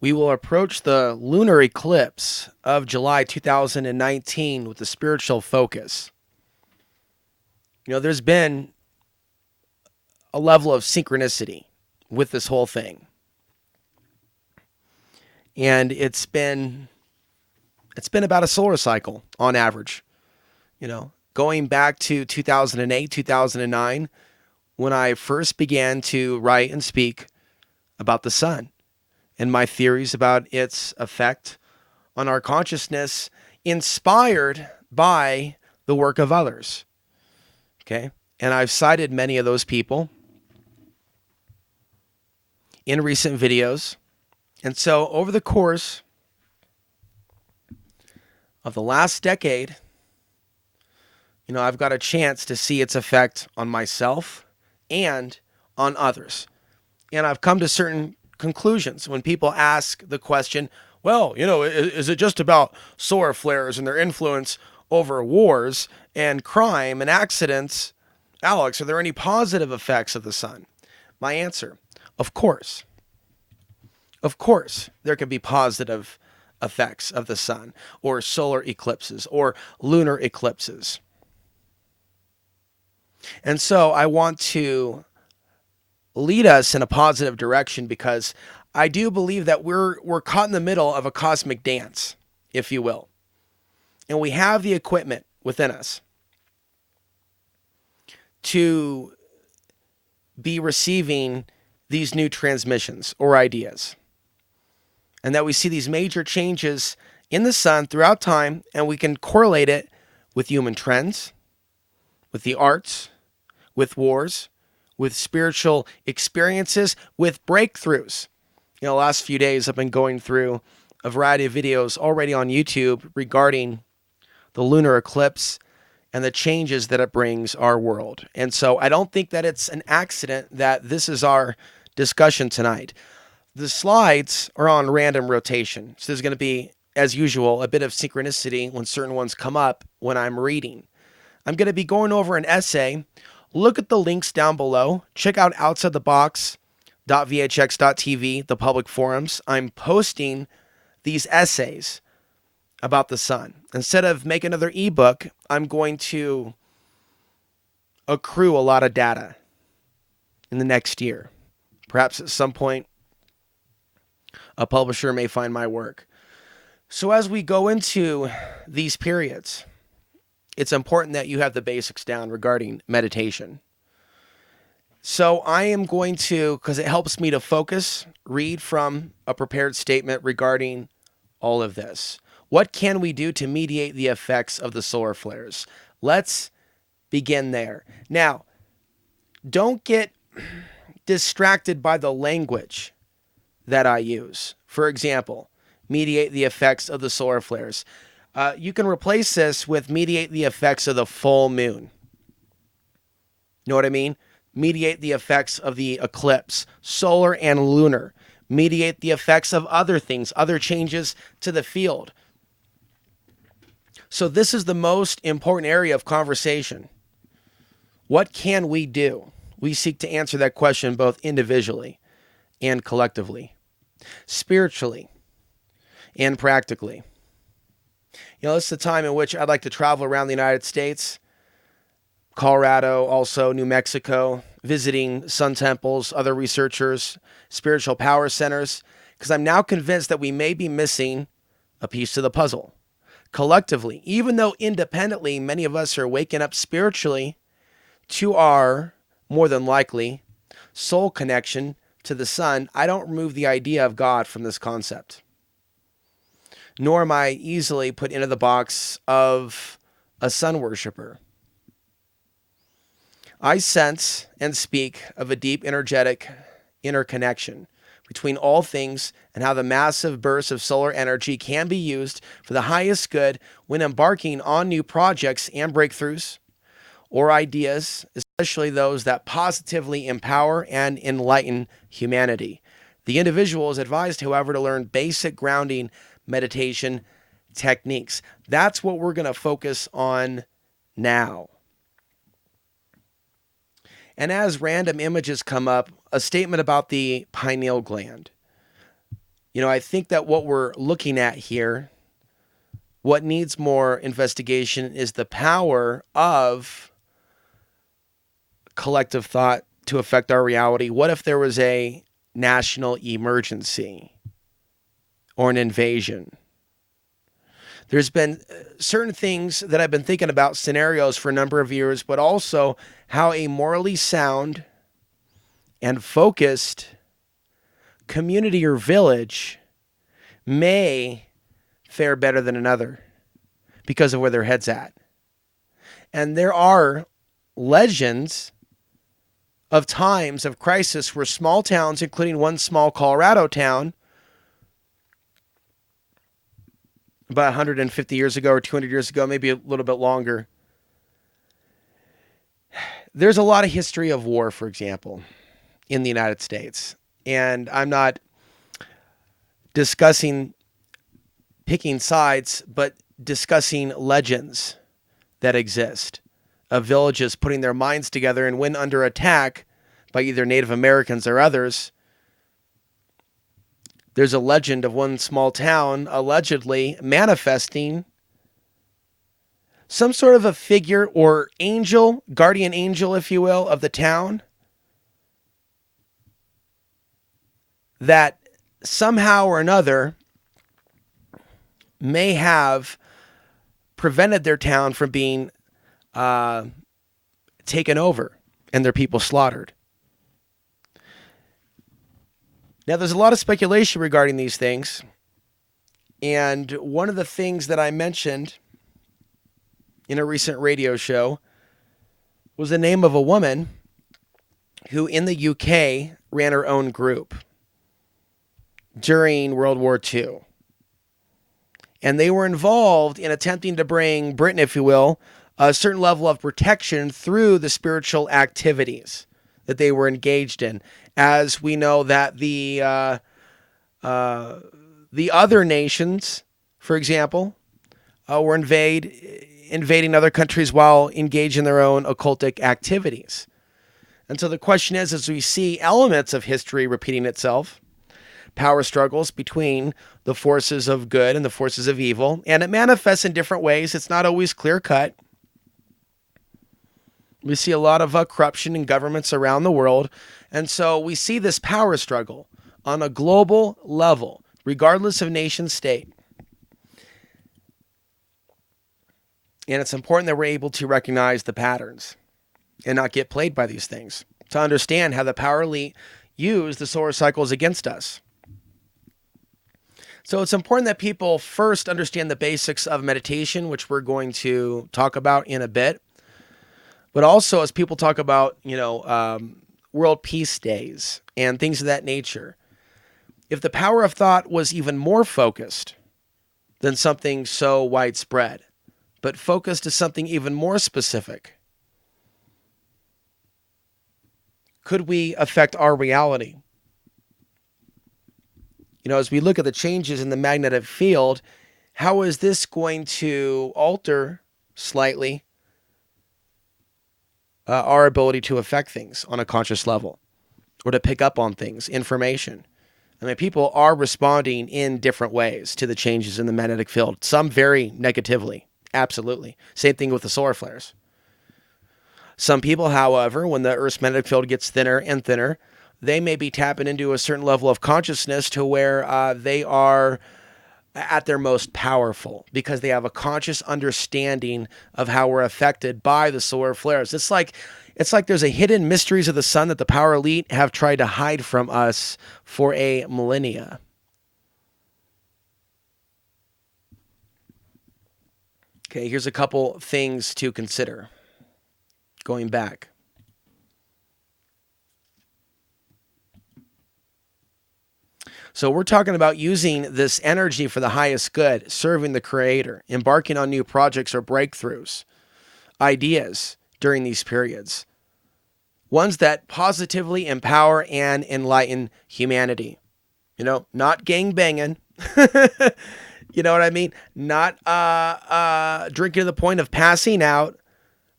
We will approach the lunar eclipse of July 2019 with a spiritual focus. There's been a level of synchronicity with this whole thing. And it's been about a solar cycle on average. Going back to 2008, 2009, when I first began to write and speak about the sun and my theories about its effect on our consciousness, inspired by the work of others. Okay? And I've cited many of those people in recent videos. And so over the course of the last decade, I've got a chance to see its effect on myself and on others. And I've come to certain conclusions when people ask the question, well, is it just about solar flares and their influence over wars and crime and accidents? Alex, are there any positive effects of the sun? My answer, of course. Of course, there can be positive effects of the sun or solar eclipses or lunar eclipses. And so I want to lead us in a positive direction because I do believe that we're caught in the middle of a cosmic dance, if you will. And we have the equipment within us to be receiving these new transmissions or ideas. And that we see these major changes in the sun throughout time, and we can correlate it with human trends, with the arts, with wars, with spiritual experiences, with breakthroughs. The last few days I've been going through a variety of videos already on YouTube regarding the lunar eclipse and the changes that it brings our world. And so I don't think that it's an accident that this is our discussion tonight. The slides are on random rotation. So there's going to be, as usual, a bit of synchronicity when certain ones come up when I'm reading. I'm going to be going over an essay. Look at the links down below. Check out outsidethebox.vhx.tv, the public forums. I'm posting these essays about the sun. Instead of make another ebook, I'm going to accrue a lot of data in the next year. Perhaps at some point, a publisher may find my work. So as we go into these periods, it's important that you have the basics down regarding meditation. So I am going to, because it helps me to focus, read from a prepared statement regarding all of this. What can we do to mediate the effects of the solar flares? Let's begin there. Now, don't get distracted by the language that I use. For example, mediate the effects of the solar flares. You can replace this with mediate the effects of the full moon. Know what I mean? Mediate the effects of the eclipse, solar and lunar. Mediate the effects of other things, other changes to the field. So this is the most important area of conversation. What can we do? We seek to answer that question both individually and collectively, spiritually and practically. It's the time in which I'd like to travel around the United States, Colorado, also New Mexico, visiting sun temples, other researchers, spiritual power centers, because I'm now convinced that we may be missing a piece to the puzzle. Collectively, even though independently many of us are waking up spiritually to our, more than likely, soul connection to the sun, I don't remove the idea of God from this concept. Nor am I easily put into the box of a sun worshiper. I sense and speak of a deep energetic interconnection between all things and how the massive bursts of solar energy can be used for the highest good when embarking on new projects and breakthroughs or ideas, especially those that positively empower and enlighten humanity. The individual is advised, however, to learn basic grounding meditation techniques. That's what we're going to focus on now. And as random images come up, a statement about the pineal gland. I think that what we're looking at here, what needs more investigation, is the power of collective thought to affect our reality. What if there was a national emergency or an invasion? There's been certain things that I've been thinking about, scenarios for a number of years, but also how a morally sound and focused community or village may fare better than another because of where their head's at. And there are legends of times of crisis where small towns, including one small Colorado town, about 150 years ago or 200 years ago, maybe a little bit longer. There's a lot of history of war, for example, in the United States. And I'm not discussing picking sides, but discussing legends that exist of villages putting their minds together, and when under attack by either Native Americans or others, there's a legend of one small town allegedly manifesting some sort of a figure or angel, guardian angel, if you will, of the town that somehow or another may have prevented their town from being taken over and their people slaughtered. Now, there's a lot of speculation regarding these things. And one of the things that I mentioned in a recent radio show was the name of a woman who in the UK ran her own group during World War II. And they were involved in attempting to bring Britain, if you will, a certain level of protection through the spiritual activities that they were engaged in. As we know that the other nations, for example, were invading other countries while engaged in their own occultic activities. And so the question is, as we see elements of history repeating itself, power struggles between the forces of good and the forces of evil, and it manifests in different ways. It's not always clear-cut. We see a lot of corruption in governments around the world, and so we see this power struggle on a global level, regardless of nation state. And it's important that we're able to recognize the patterns and not get played by these things, to understand how the power elite use the solar cycles against us. So it's important that people first understand the basics of meditation, which we're going to talk about in a bit. But also, as people talk about, world peace days and things of that nature, if the power of thought was even more focused than something so widespread, but focused to something even more specific, could we affect our reality? As we look at the changes in the magnetic field, how is this going to alter slightly our ability to affect things on a conscious level or to pick up on things, information? I mean, people are responding in different ways to the changes in the magnetic field. Some very negatively. Absolutely. Same thing with the solar flares. Some people, however, when the Earth's magnetic field gets thinner and thinner, they may be tapping into a certain level of consciousness to where they are at their most powerful because they have a conscious understanding of how we're affected by the solar flares. It's like there's a hidden mysteries of the sun that the power elite have tried to hide from us for a millennia. Okay, here's a couple things to consider going back. So we're talking about using this energy for the highest good, serving the Creator, embarking on new projects or breakthroughs, ideas during these periods. Ones that positively empower and enlighten humanity. Not gang-banging. You know what I mean? Not drinking to the point of passing out.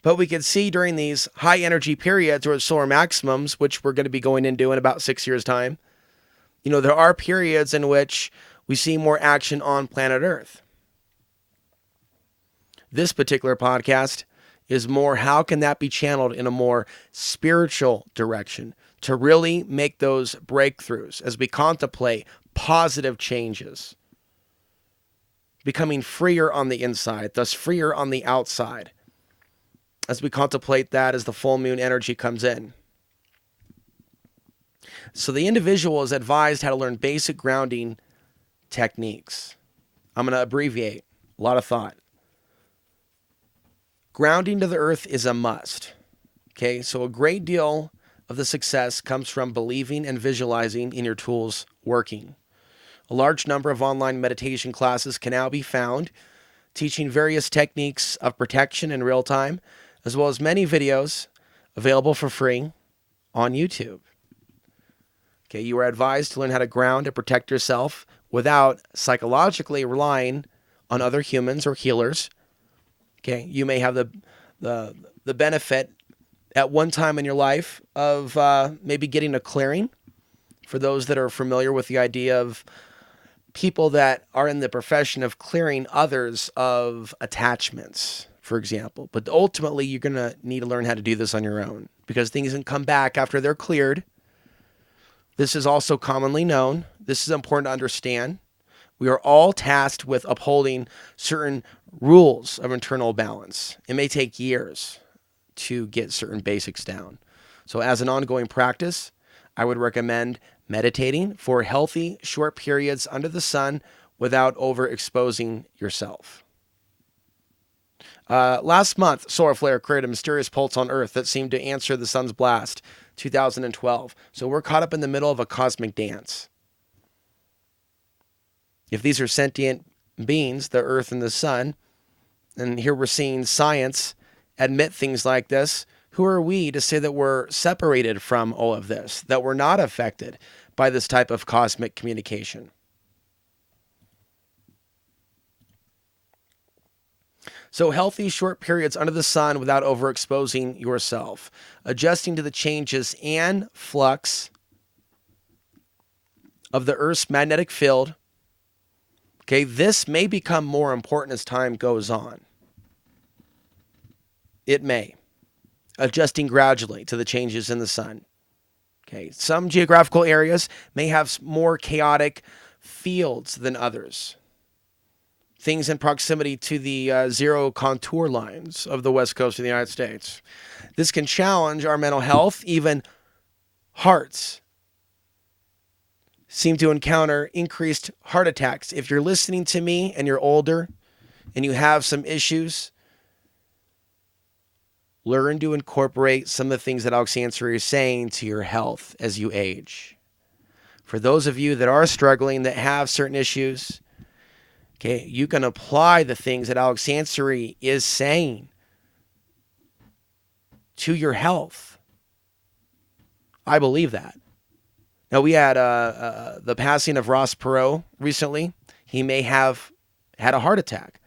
But we can see during these high energy periods or solar maximums, which we're going to be going into in about 6 years' time, There are periods in which we see more action on planet Earth. This particular podcast is more how can that be channeled in a more spiritual direction to really make those breakthroughs as we contemplate positive changes, becoming freer on the inside, thus freer on the outside, as we contemplate that as the full moon energy comes in. So the individual is advised how to learn basic grounding techniques. I'm going to abbreviate. A lot of thought. Grounding to the earth is a must. Okay, so a great deal of the success comes from believing and visualizing in your tools working. A large number of online meditation classes can now be found teaching various techniques of protection in real time, as well as many videos available for free on YouTube. Okay, you are advised to learn how to ground and protect yourself without psychologically relying on other humans or healers. Okay, you may have the benefit at one time in your life of maybe getting a clearing. For those that are familiar with the idea of people that are in the profession of clearing others of attachments, for example. But ultimately, you're going to need to learn how to do this on your own because things can come back after they're cleared. This is also commonly known. This is important to understand. We are all tasked with upholding certain rules of internal balance. It may take years to get certain basics down. So as an ongoing practice, I would recommend meditating for healthy, short periods under the sun without overexposing yourself. Last month, solar flare created a mysterious pulse on Earth that seemed to answer the sun's blast, 2012. So we're caught up in the middle of a cosmic dance. If these are sentient beings, the Earth and the sun, and here we're seeing science admit things like this, who are we to say that we're separated from all of this, that we're not affected by this type of cosmic communication? So healthy short periods under the sun without overexposing yourself, adjusting to the changes and flux of the Earth's magnetic field. Okay, this may become more important as time goes on. It may. Adjusting gradually to the changes in the sun. Okay, some geographical areas may have more chaotic fields than others. Things in proximity to the zero contour lines of the west coast of the United States. This can challenge our mental health. Even hearts seem to encounter increased heart attacks. If you're listening to me and you're older and you have some issues, learn to incorporate some of the things that Alex Ansary is saying to your health as you age. For those of you that are struggling, that have certain issues, okay, you can apply the things that Alex Ansary is saying to your health. I believe that. Now, we had the passing of Ross Perot recently. He may have had a heart attack.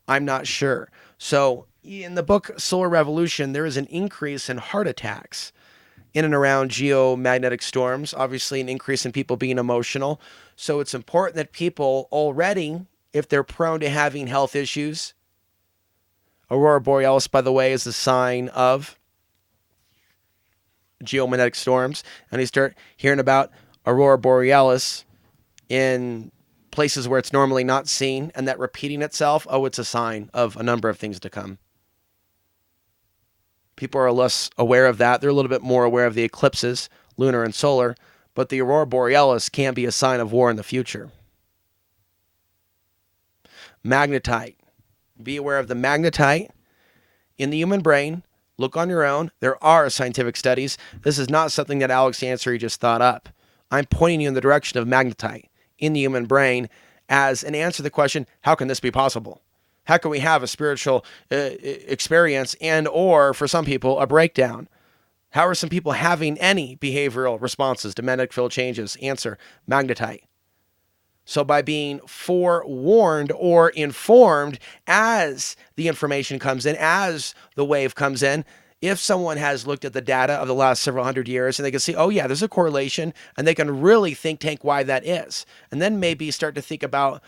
I'm not sure. So in the book Solar Revolution, there is an increase in heart attacks in and around geomagnetic storms, obviously an increase in people being emotional. So it's important that people already, if they're prone to having health issues, Aurora Borealis, by the way, is a sign of geomagnetic storms, and you start hearing about Aurora Borealis in places where it's normally not seen, and that repeating itself, it's a sign of a number of things to come. People are less aware of that. They're a little bit more aware of the eclipses, lunar and solar, but the Aurora Borealis can be a sign of war in the future. Magnetite. Be aware of the magnetite in the human brain. Look on your own. There are scientific studies. This is not something that Alex Ansary just thought up. I'm pointing you in the direction of magnetite in the human brain as an answer to the question, how can this be possible? How can we have a spiritual experience and or, for some people, a breakdown? How are some people having any behavioral responses to magnetic field changes? Answer, magnetite. So by being forewarned or informed as the information comes in, as the wave comes in, if someone has looked at the data of the last several hundred years and they can see, oh yeah, there's a correlation, and they can really think tank why that is. And then maybe start to think about,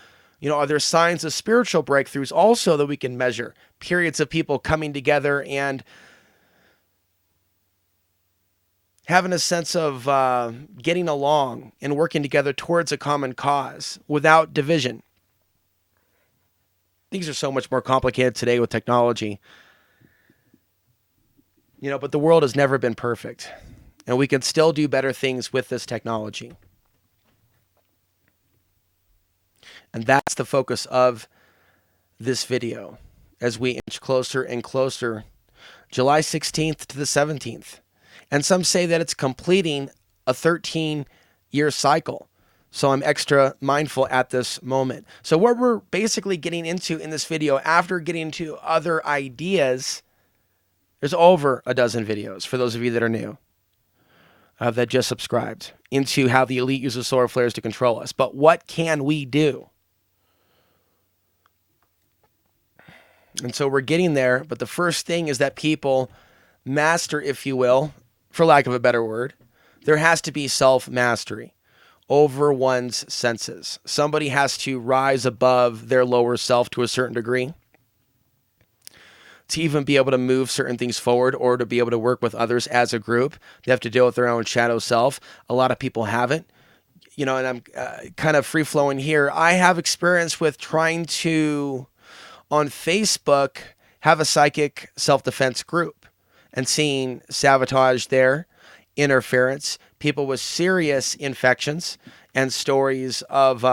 are there signs of spiritual breakthroughs also that we can measure? Periods of people coming together and having a sense of getting along and working together towards a common cause without division. Things are so much more complicated today with technology. But the world has never been perfect, and we can still do better things with this technology. And that's the focus of this video as we inch closer and closer, July 16th to the 17th. And some say that it's completing a 13-year cycle. So I'm extra mindful at this moment. So what we're basically getting into in this video, after getting into other ideas, there's over a dozen videos for those of you that are new, that just subscribed, into how the elite uses solar flares to control us. But what can we do? And so we're getting there. But the first thing is that people master, if you will, for lack of a better word, there has to be self-mastery over one's senses. Somebody has to rise above their lower self to a certain degree to even be able to move certain things forward or to be able to work with others as a group. They have to deal with their own shadow self. A lot of people haven't. And I'm kind of free-flowing here. I have experience with trying to, on Facebook, have a psychic self-defense group and seeing sabotage there, interference, people with serious infections, and stories of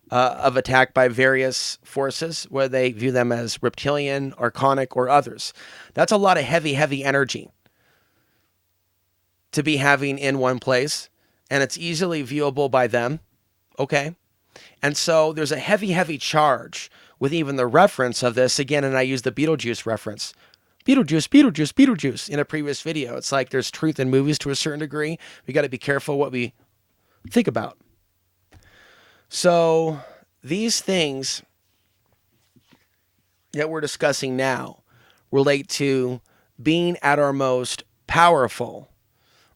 attack by various forces, whether they view them as reptilian, archonic, or others. That's a lot of heavy energy to be having in one place, and it's easily viewable by them, okay? And so there's a heavy charge with even the reference of this, again, and I use the Beetlejuice reference. Beetlejuice in a previous video. It's like there's truth in movies to a certain degree. We got to be careful what we think about. So these things that we're discussing now relate to being at our most powerful,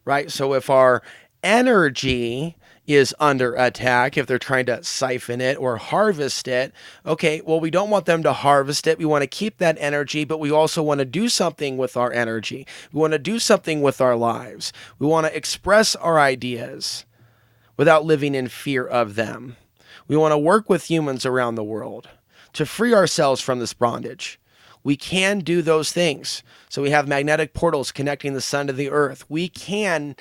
right? So if our energy is under attack, if they're trying to siphon it or harvest it, okay, well, we don't want them to harvest it. We want to keep that energy, but we also want to do something with our energy. We want to do something with our lives. We want to express our ideas without living in fear of them. We want to work with humans around the world to free ourselves from this bondage. We can do those things. So we have magnetic portals connecting the sun to the earth. We can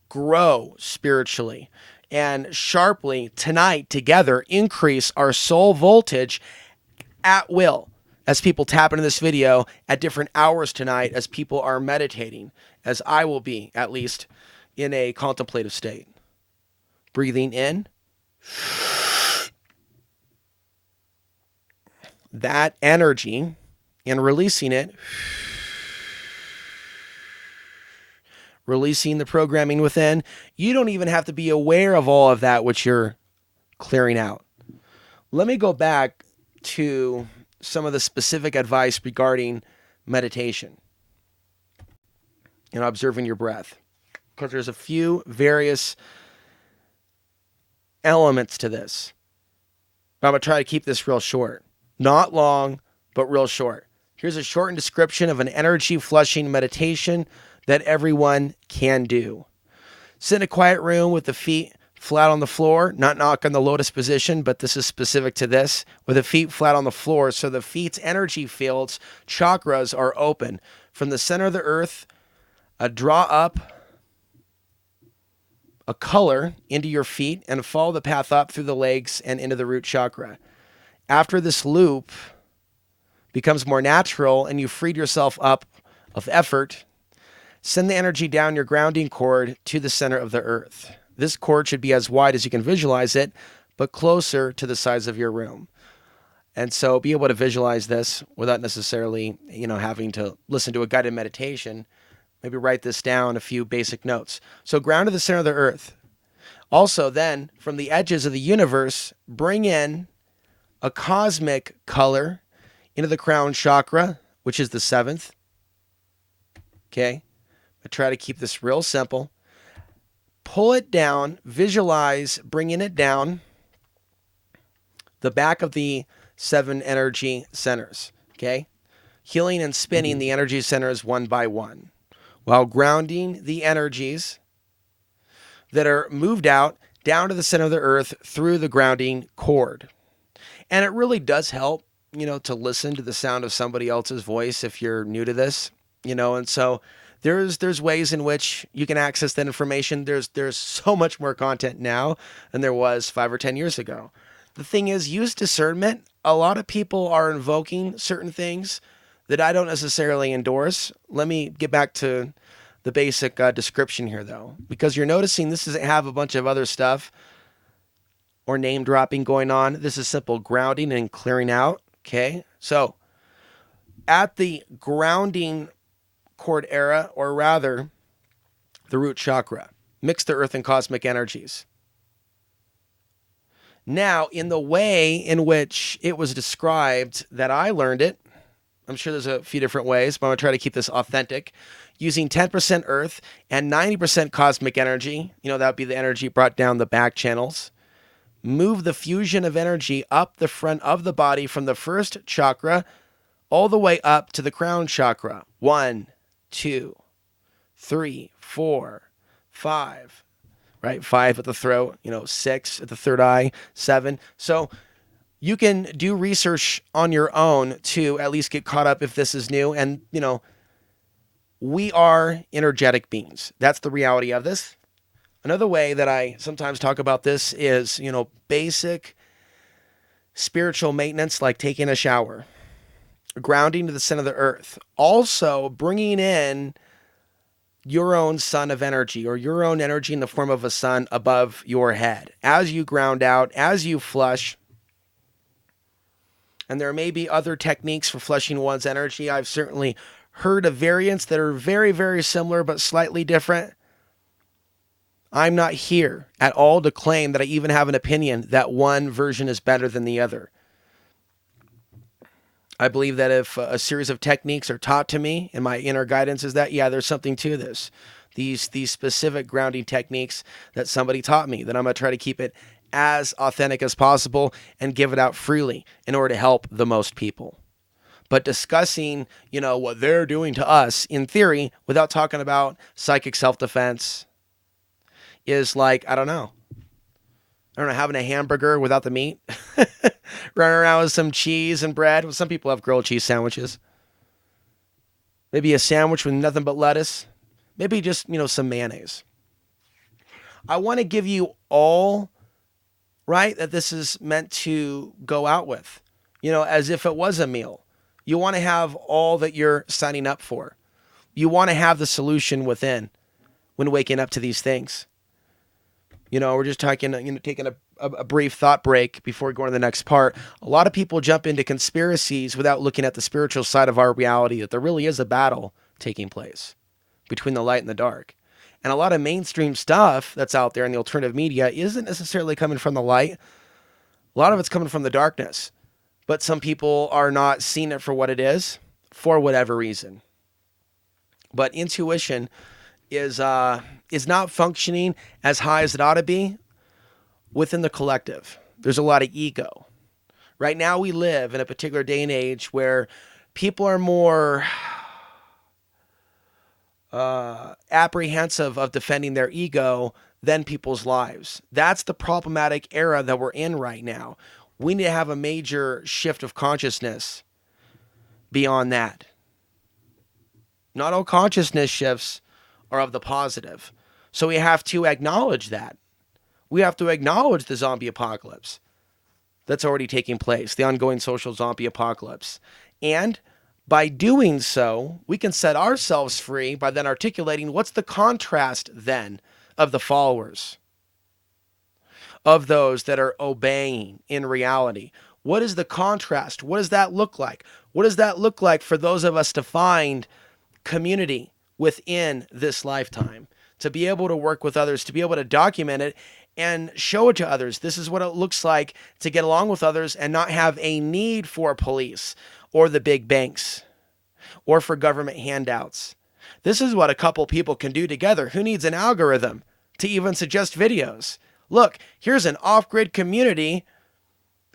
grow spiritually and sharply tonight together increase our soul voltage at will as people tap into this video at different hours tonight as people are meditating, as I will be, at least, in a contemplative state. Breathing in. That energy and releasing it. Releasing the programming within. You don't even have to be aware of all of that which you're clearing out. Let me go back to some of the specific advice regarding meditation and observing your breath, because there's a few various elements to this. I'm going to try to keep this real short. Not long, but real short. Here's a shortened description of an energy flushing meditation that everyone can do. Sit in a quiet room with the feet flat on the floor, not knock on the lotus position, but this is specific to this, with the feet flat on the floor so the feet's energy fields, chakras, are open. From the center of the earth, draw up a color into your feet and follow the path up through the legs and into the root chakra. After this loop becomes more natural and you've freed yourself up of effort, send the energy down your grounding cord to the center of the earth. This cord should be as wide as you can visualize it, but closer to the size of your room. And so be able to visualize this without necessarily, having to listen to a guided meditation. Maybe write this down, a few basic notes. So ground to the center of the earth. Also then, from the edges of the universe, bring in a cosmic color into the crown chakra, which is the seventh. Okay? I try to keep this real simple. Pull it down, visualize bringing it down the back of the 7 energy centers. Okay? Healing and spinning the energy centers one by one, while grounding the energies that are moved out down to the center of the earth through the grounding cord. And it really does help, to listen to the sound of somebody else's voice if you're new to this, and so there's ways in which you can access that information. There's so much more content now than there was 5 or 10 years ago. The thing is, use discernment. A lot of people are invoking certain things that I don't necessarily endorse. Let me get back to the basic description here, though, because you're noticing this doesn't have a bunch of other stuff or name dropping going on. This is simple grounding and clearing out. Okay, so at the grounding cord era, or rather the root chakra, mix the earth and cosmic energies. Now, in the way in which it was described that I learned it, I'm sure there's a few different ways, but I'm going to try to keep this authentic. Using 10% earth and 90% cosmic energy, that would be the energy brought down the back channels. Move the fusion of energy up the front of the body from the first chakra all the way up to the crown chakra. 1, 2, 3, 4, 5. Right? 5 at the throat, 6 at the third eye, 7. So you can do research on your own to at least get caught up if this is new. And, we are energetic beings. That's the reality of this. Another way that I sometimes talk about this is, basic spiritual maintenance, like taking a shower, grounding to the center of the earth. Also bringing in your own sun of energy, or your own energy in the form of a sun above your head. As you ground out, as you flush, and there may be other techniques for flushing one's energy. I've certainly heard of variants that are very, very similar but slightly different. I'm not here at all to claim that I even have an opinion that one version is better than the other. I believe that if a series of techniques are taught to me and my inner guidance is that, there's something to this. These specific grounding techniques that somebody taught me, that I'm going to try to keep it as authentic as possible and give it out freely in order to help the most people. But discussing, what they're doing to us in theory without talking about psychic self-defense is like, I don't know, having a hamburger without the meat, running around with some cheese and bread. Well, some people have grilled cheese sandwiches. Maybe a sandwich with nothing but lettuce. Maybe just, some mayonnaise. I want to give you all, right, that this is meant to go out with, as if it was a meal. You want to have all that you're signing up for. You want to have the solution within when waking up to these things. We're just talking, taking a brief thought break before going to the next part. A lot of people jump into conspiracies without looking at the spiritual side of our reality, that there really is a battle taking place between the light and the dark. And a lot of mainstream stuff that's out there in the alternative media isn't necessarily coming from the light. A lot of it's coming from the darkness. But some people are not seeing it for what it is, for whatever reason. But intuition is not functioning as high as it ought to be within the collective. There's a lot of ego. Right now we live in a particular day and age where people are more apprehensive of defending their ego than people's lives. That's the problematic era that we're in right now. We need to have a major shift of consciousness beyond that. Not all consciousness shifts are of the positive. So we have to acknowledge that. We have to acknowledge the zombie apocalypse that's already taking place, the ongoing social zombie apocalypse. And by doing so, we can set ourselves free by then articulating what's the contrast then of the followers, of those that are obeying in reality. What is the contrast? What does that look like? What does that look like for those of us to find community within this lifetime, to be able to work with others, to be able to document it and show it to others? This is what it looks like to get along with others and not have a need for police or the big banks or for government handouts. This is what a couple people can do together. Who needs an algorithm to even suggest videos? Look, here's an off-grid community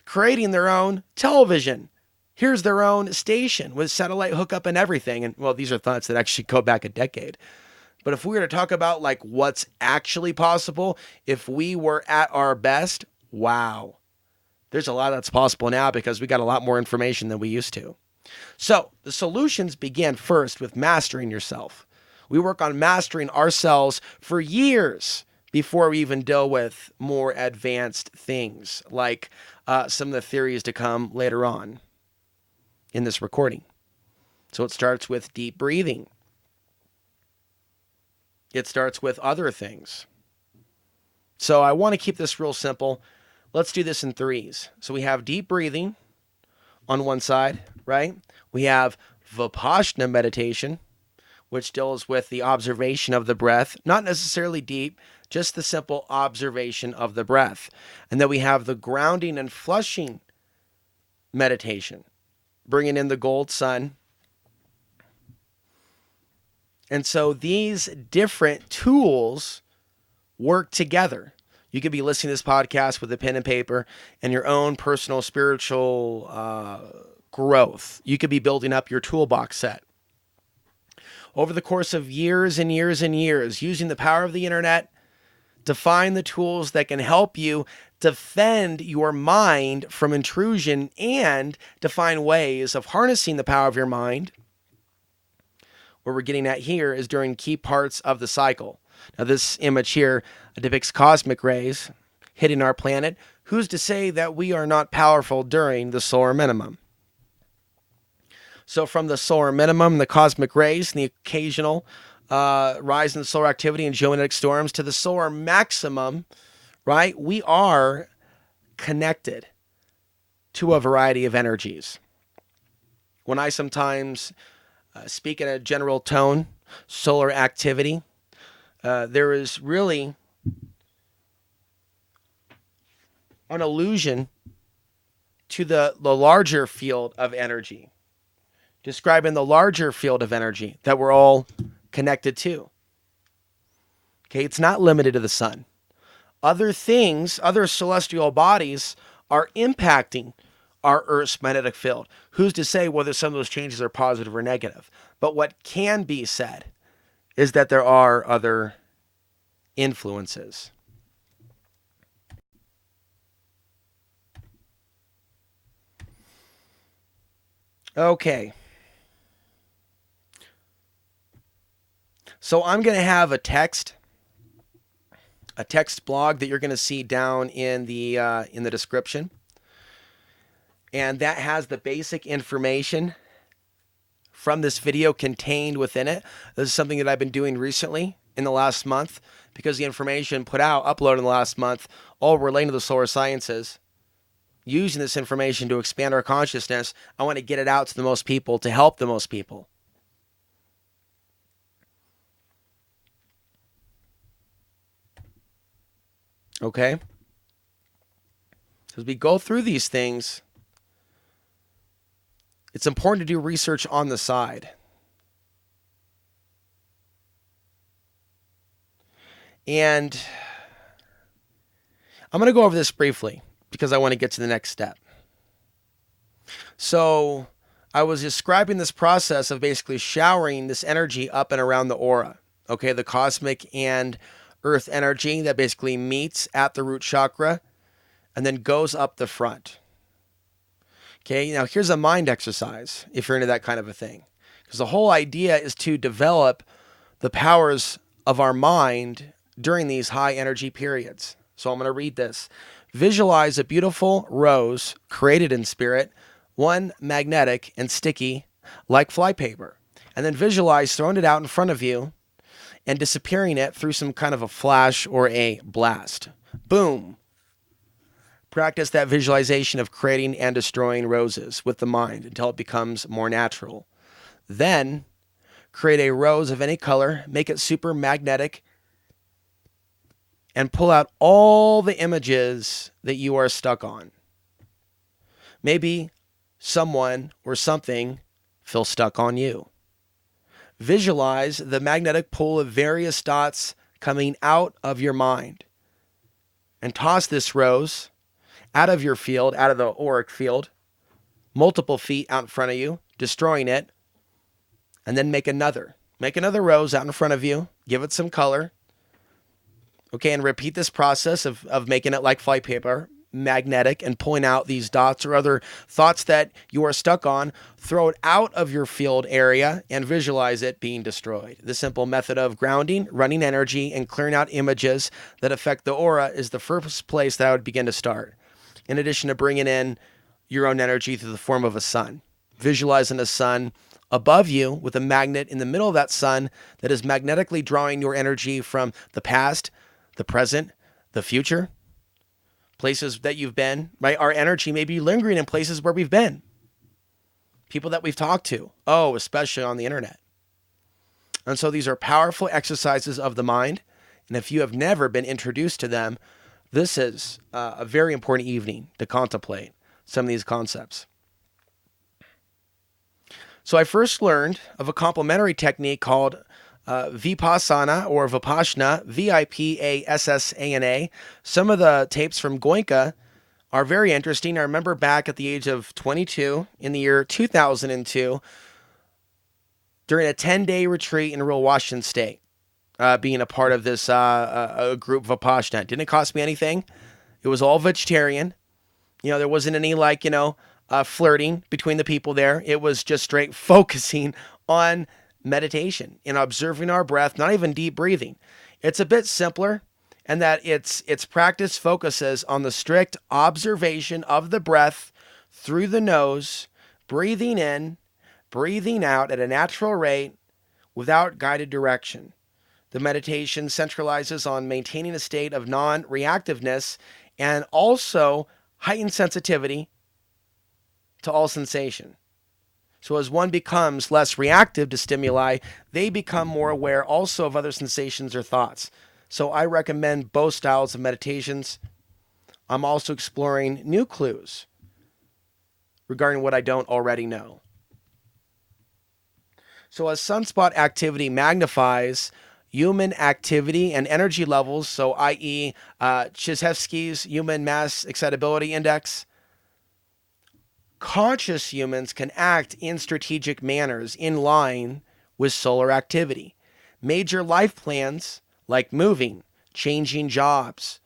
creating their own television. Here's their own station with satellite hookup and everything. And well, these are thoughts that actually go back a decade. But if we were to talk about like what's actually possible, if we were at our best, wow. There's a lot that's possible now because we got a lot more information than we used to. So the solutions begin first with mastering yourself. We work on mastering ourselves for years before we even deal with more advanced things like some of the theories to come later on in this recording. So it starts with deep breathing. It starts with other things. So I want to keep this real simple. Let's do this in threes. So we have deep breathing on one side, right? We have Vipassana meditation, which deals with the observation of the breath, not necessarily deep, just the simple observation of the breath. And then we have the grounding and flushing meditation, bringing in the gold sun. And so these different tools work together. You could be listening to this podcast with a pen and paper and your own personal spiritual growth. You could be building up your toolbox set. Over the course of years and years and years, using the power of the internet to find the tools that can help you defend your mind from intrusion and to find ways of harnessing the power of your mind. What we're getting at here is during key parts of the cycle. Now, this image here depicts cosmic rays hitting our planet. Who's to say that we are not powerful during the solar minimum? So from the solar minimum, the cosmic rays, and the occasional rise in solar activity and geomagnetic storms to the solar maximum, right? We are connected to a variety of energies. When I sometimes speak in a general tone, solar activity, there is really an allusion to the larger field of energy, describing the larger field of energy that we're all connected to. Okay, it's not limited to the sun. Other things, other celestial bodies are impacting our Earth's magnetic field. Who's to say whether some of those changes are positive or negative? But what can be said is that there are other influences. Okay. So I'm going to have a text blog that you're going to see down in the description. And that has the basic information from this video contained within it. This is something that I've been doing recently in the last month because the information uploaded in the last month, all relating to the solar sciences. Using this information to expand our consciousness, I want to get it out to the most people to help the most people. Okay? As we go through these things, it's important to do research on the side. And I'm going to go over this briefly because I want to get to the next step. So I was describing this process of basically showering this energy up and around the aura. Okay, the cosmic and earth energy that basically meets at the root chakra and then goes up the front. Okay, now here's a mind exercise if you're into that kind of a thing. Because the whole idea is to develop the powers of our mind during these high energy periods. So I'm going to read this. Visualize a beautiful rose created in spirit, one magnetic and sticky like flypaper. And then visualize throwing it out in front of you and disappearing it through some kind of a flash or a blast. Boom. Practice that visualization of creating and destroying roses with the mind until it becomes more natural. Then, create a rose of any color, make it super magnetic, and pull out all the images that you are stuck on. Maybe someone or something feels stuck on you. Visualize the magnetic pull of various dots coming out of your mind and toss this rose out of your field, out of the auric field, multiple feet out in front of you, destroying it, and then make another. Make another rose out in front of you, give it some color. Okay, and repeat this process of making it like flight paper, magnetic, and pulling out these dots or other thoughts that you are stuck on. Throw it out of your field area and visualize it being destroyed. The simple method of grounding, running energy, and clearing out images that affect the aura is the first place that I would begin to start. In addition to bringing in your own energy through the form of a sun. Visualizing a sun above you with a magnet in the middle of that sun that is magnetically drawing your energy from the past, the present, the future, places that you've been, right? Our energy may be lingering in places where we've been, people that we've talked to, especially on the internet. And so these are powerful exercises of the mind. And if you have never been introduced to them, this is a very important evening to contemplate some of these concepts. So I first learned of a complementary technique called Vipassana or Vipassana, Vipassana. Some of the tapes from Goenka are very interesting. I remember back at the age of 22 in the year 2002 during a 10-day retreat in rural Washington State, being a part of this a group Vipassana. Didn't cost me anything. It was all vegetarian. There wasn't any flirting between the people there. It was just straight focusing on meditation and observing our breath, not even deep breathing. It's a bit simpler and that its practice focuses on the strict observation of the breath through the nose, breathing in, breathing out at a natural rate without guided direction. The meditation centralizes on maintaining a state of non-reactiveness and also heightened sensitivity to all sensation. So as one becomes less reactive to stimuli, they become more aware also of other sensations or thoughts. So I recommend both styles of meditations. I'm also exploring new clues regarding what I don't already know. So as sunspot activity magnifies human activity and energy levels, so i.e. Chizhevsky's Human Mass Excitability Index, conscious humans can act in strategic manners in line with solar activity. Major life plans like moving, changing jobs,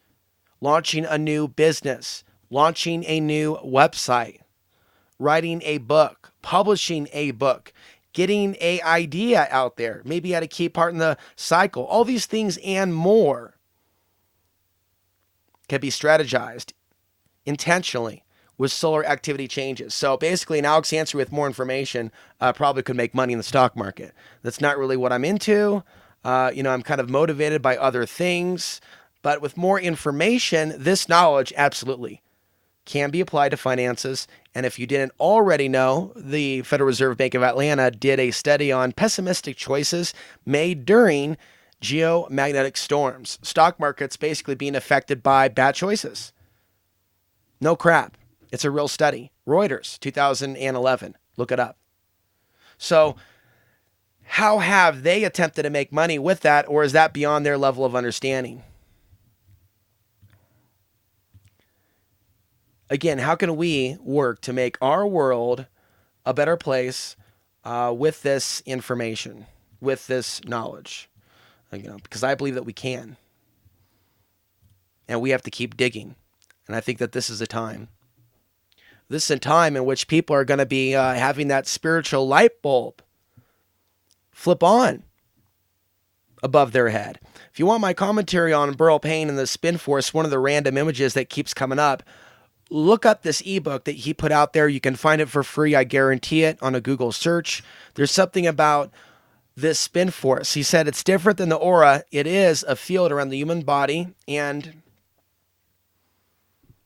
launching a new business, launching a new website, writing a book, publishing a book, getting an idea out there, maybe at a key part in the cycle. All these things and more can be strategized intentionally with solar activity changes. So basically, an Alex Ansary with more information probably could make money in the stock market. That's not really what I'm into. I'm kind of motivated by other things. But with more information, this knowledge absolutely can be applied to finances. And if you didn't already know, the Federal Reserve Bank of Atlanta did a study on pessimistic choices made during geomagnetic storms. Stock markets basically being affected by bad choices. No crap. It's a real study. Reuters, 2011. Look it up. So how have they attempted to make money with that, or is that beyond their level of understanding? Again, how can we work to make our world a better place with this information, with this knowledge? Because I believe that we can. And we have to keep digging. And I think that this is a time. This is a time in which people are going to be having that spiritual light bulb flip on above their head. If you want my commentary on Burl Payne and the Spin Force, one of the random images that keeps coming up, look up this ebook that he put out there. You can find it for free. I guarantee it on a Google search. There's something about this spin force. He said it's different than the aura. It is a field around the human body, and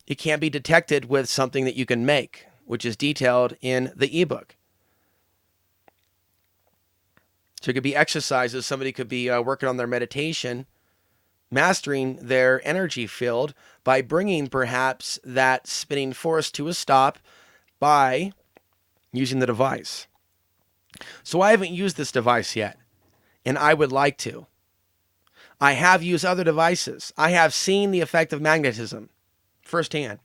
it can be detected with something that you can make, which is detailed in the ebook. So it could be exercises. Somebody could be working on their meditation, mastering their energy field by bringing perhaps that spinning force to a stop by using the device. So I haven't used this device yet, and I would like to. I have used other devices. I have seen the effect of magnetism firsthand.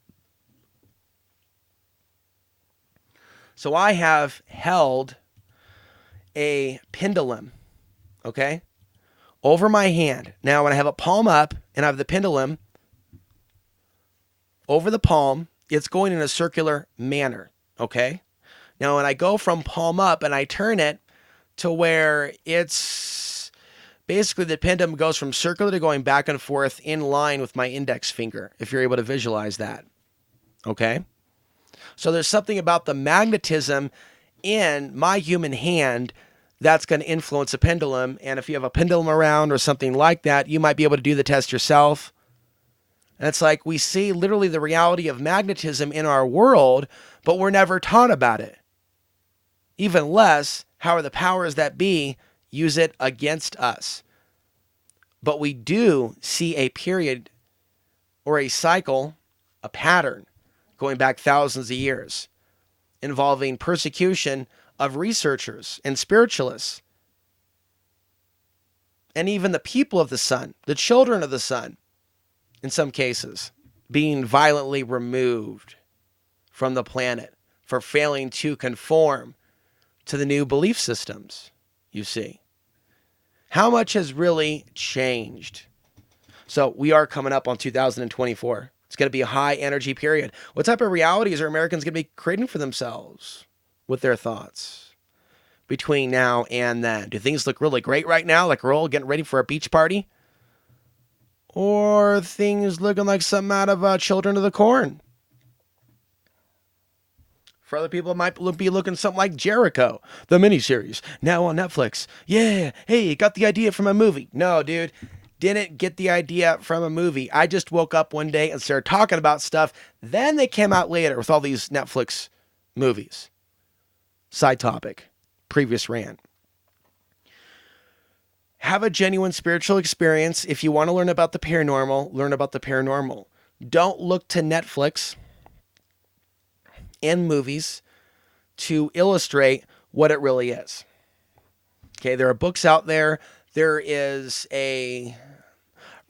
So I have held a pendulum, okay, over my hand. Now, when I have a palm up and I have the pendulum over the palm, it's going in a circular manner, okay? Now, when I go from palm up and I turn it to where it's basically the pendulum goes from circular to going back and forth in line with my index finger, if you're able to visualize that, okay? So there's something about the magnetism in my human hand that's going to influence a pendulum. And if you have a pendulum around or something like that, you might be able to do the test yourself. And it's like we see literally the reality of magnetism in our world, but we're never taught about it. Even less, how are the powers that be use it against us. But we do see a period or a cycle, a pattern, going back thousands of years, involving persecution of researchers and spiritualists, and even the people of the sun, the children of the sun, in some cases, being violently removed from the planet for failing to conform to the new belief systems, you see. How much has really changed? So we are coming up on 2024. It's going to be a high energy period. What type of realities are Americans going to be creating for themselves with their thoughts between now and then? Do things look really great right now, like we're all getting ready for a beach party? Or are things looking like something out of Children of the Corn? For other people, it might be looking something like Jericho, the miniseries, now on Netflix. Yeah, hey, got the idea from a movie. No, dude. Didn't get the idea from a movie. I just woke up one day and started talking about stuff. Then they came out later with all these Netflix movies. Side topic. Previous rant. Have a genuine spiritual experience. If you want to learn about the paranormal, learn about the paranormal. Don't look to Netflix and movies to illustrate what it really is. Okay, there are books out there. There is a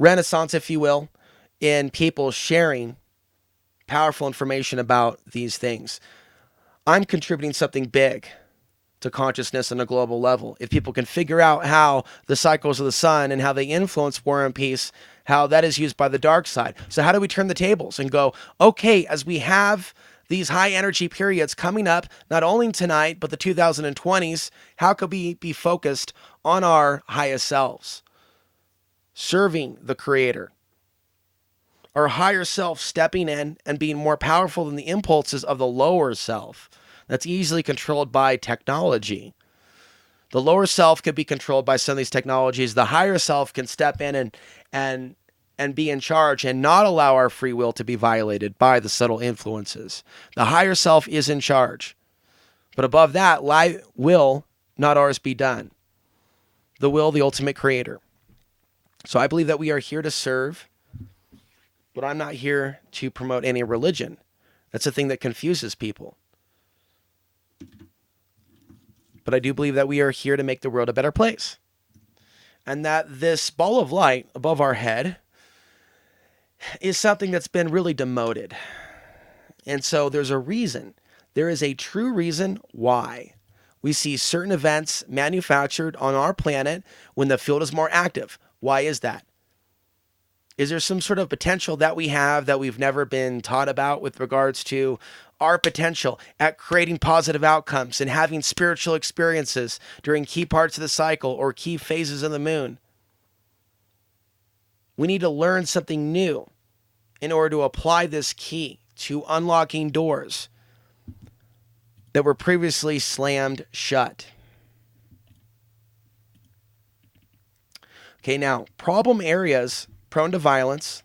renaissance, if you will, in people sharing powerful information about these things. I'm contributing something big to consciousness on a global level. If people can figure out how the cycles of the sun and how they influence war and peace, how that is used by the dark side. So how do we turn the tables and go, okay, as we have these high energy periods coming up, not only tonight, but the 2020s, how could we be focused on our highest selves? Serving the Creator. Our higher self stepping in and being more powerful than the impulses of the lower self that's easily controlled by technology. The lower self could be controlled by some of these technologies. The higher self can step in and be in charge and not allow our free will to be violated by the subtle influences. The higher self is in charge. But above that, will not ours be done. The will, the ultimate creator. So I believe that we are here to serve, but I'm not here to promote any religion. That's a thing that confuses people. But I do believe that we are here to make the world a better place. And that this ball of light above our head is something that's been really demoted. And so there's a reason. There is a true reason why we see certain events manufactured on our planet when the field is more active. Why is that? Is there some sort of potential that we have that we've never been taught about with regards to our potential at creating positive outcomes and having spiritual experiences during key parts of the cycle or key phases of the moon? We need to learn something new in order to apply this key to unlocking doors that were previously slammed shut. Okay, now, problem areas prone to violence,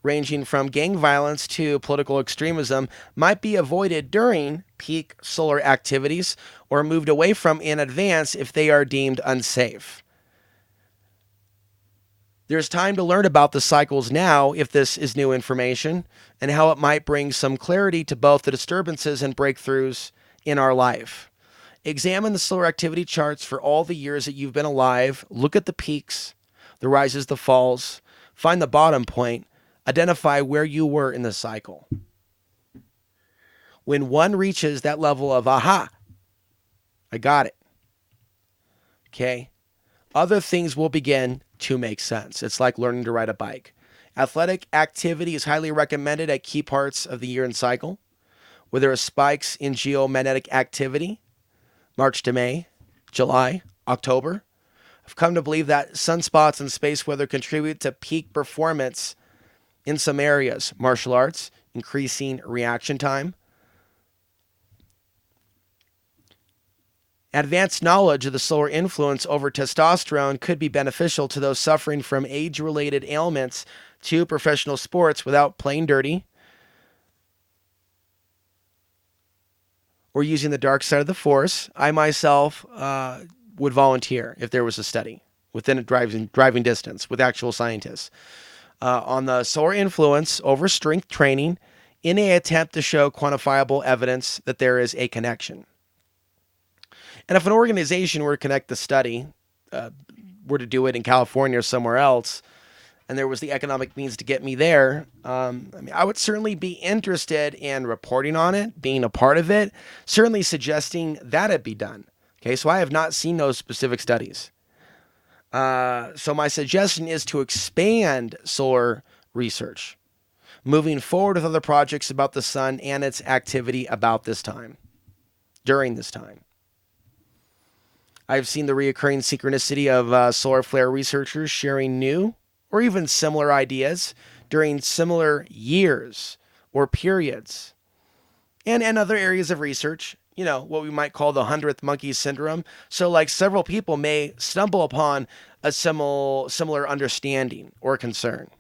ranging from gang violence to political extremism, might be avoided during peak solar activities or moved away from in advance if they are deemed unsafe. There's time to learn about the cycles now if this is new information and how it might bring some clarity to both the disturbances and breakthroughs in our life. Examine the solar activity charts for all the years that you've been alive. Look at the peaks, the rises, the falls. Find the bottom point. Identify where you were in the cycle. When one reaches that level of, aha, I got it. Okay. Other things will begin to make sense. It's like learning to ride a bike. Athletic activity is highly recommended at key parts of the year and cycle, where there are spikes in geomagnetic activity, March to May, July, October. I've come to believe that sunspots and space weather contribute to peak performance in some areas. Martial arts, increasing reaction time. Advanced knowledge of the solar influence over testosterone could be beneficial to those suffering from age-related ailments to professional sports without playing dirty or using the dark side of the force. I myself would volunteer if there was a study within a driving distance with actual scientists on the solar influence over strength training in an attempt to show quantifiable evidence that there is a connection. And if an organization were to connect the study, were to do it in California or somewhere else, and there was the economic means to get me there, I would certainly be interested in reporting on it, being a part of it, certainly suggesting that it be done. Okay, so I have not seen those specific studies. So my suggestion is to expand solar research, moving forward with other projects about the sun and its activity about this time, during this time. I've seen the reoccurring synchronicity of solar flare researchers sharing new or even similar ideas during similar years or periods. And other areas of research, what we might call the 100th monkey syndrome. So like several people may stumble upon a similar understanding or concern.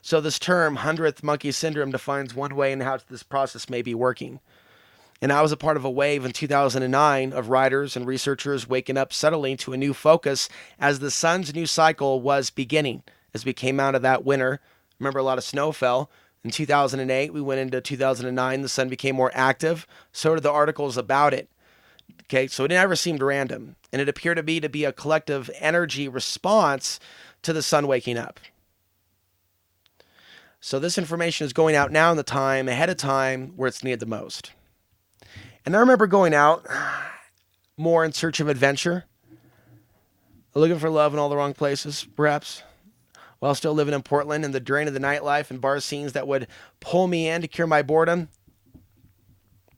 So this term 100th monkey syndrome defines one way in how this process may be working. And I was a part of a wave in 2009 of writers and researchers waking up suddenly to a new focus as the sun's new cycle was beginning. As we came out of that winter, remember a lot of snow fell. In 2008, we went into 2009, the sun became more active. So did the articles about it. Okay, so it never seemed random. And it appeared to be a collective energy response to the sun waking up. So this information is going out now in the time, ahead of time, where it's needed the most. And I remember going out more in search of adventure, looking for love in all the wrong places, perhaps, while still living in Portland and the drain of the nightlife and bar scenes that would pull me in to cure my boredom,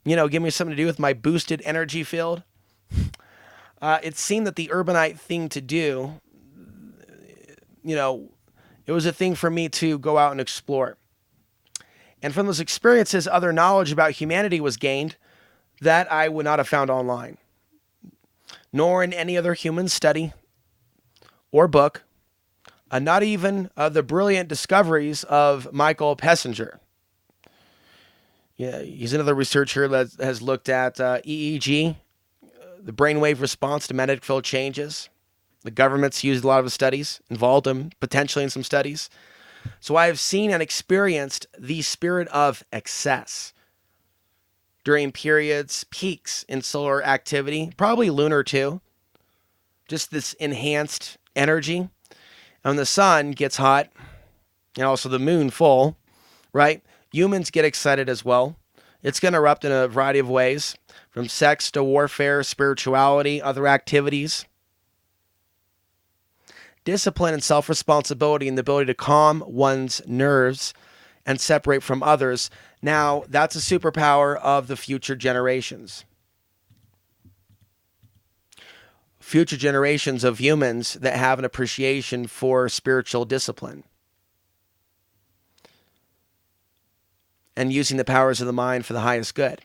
give me something to do with my boosted energy field. It seemed that the urbanite thing to do, it was a thing for me to go out and explore. And from those experiences, other knowledge about humanity was gained that I would not have found online, nor in any other human study or book, not even the brilliant discoveries of Michael Pessinger. Yeah, he's another researcher that has looked at EEG, the brainwave response to magnetic field changes. The government's used a lot of his studies, involved him potentially in some studies. So I have seen and experienced the spirit of excess during periods, peaks in solar activity, probably lunar too. Just this enhanced energy. And when the sun gets hot, and also the moon full, right? Humans get excited as well. It's going to erupt in a variety of ways, from sex to warfare, spirituality, other activities. Discipline and self-responsibility and the ability to calm one's nerves and separate from others. Now, that's a superpower of the future generations. Future generations of humans that have an appreciation for spiritual discipline and using the powers of the mind for the highest good.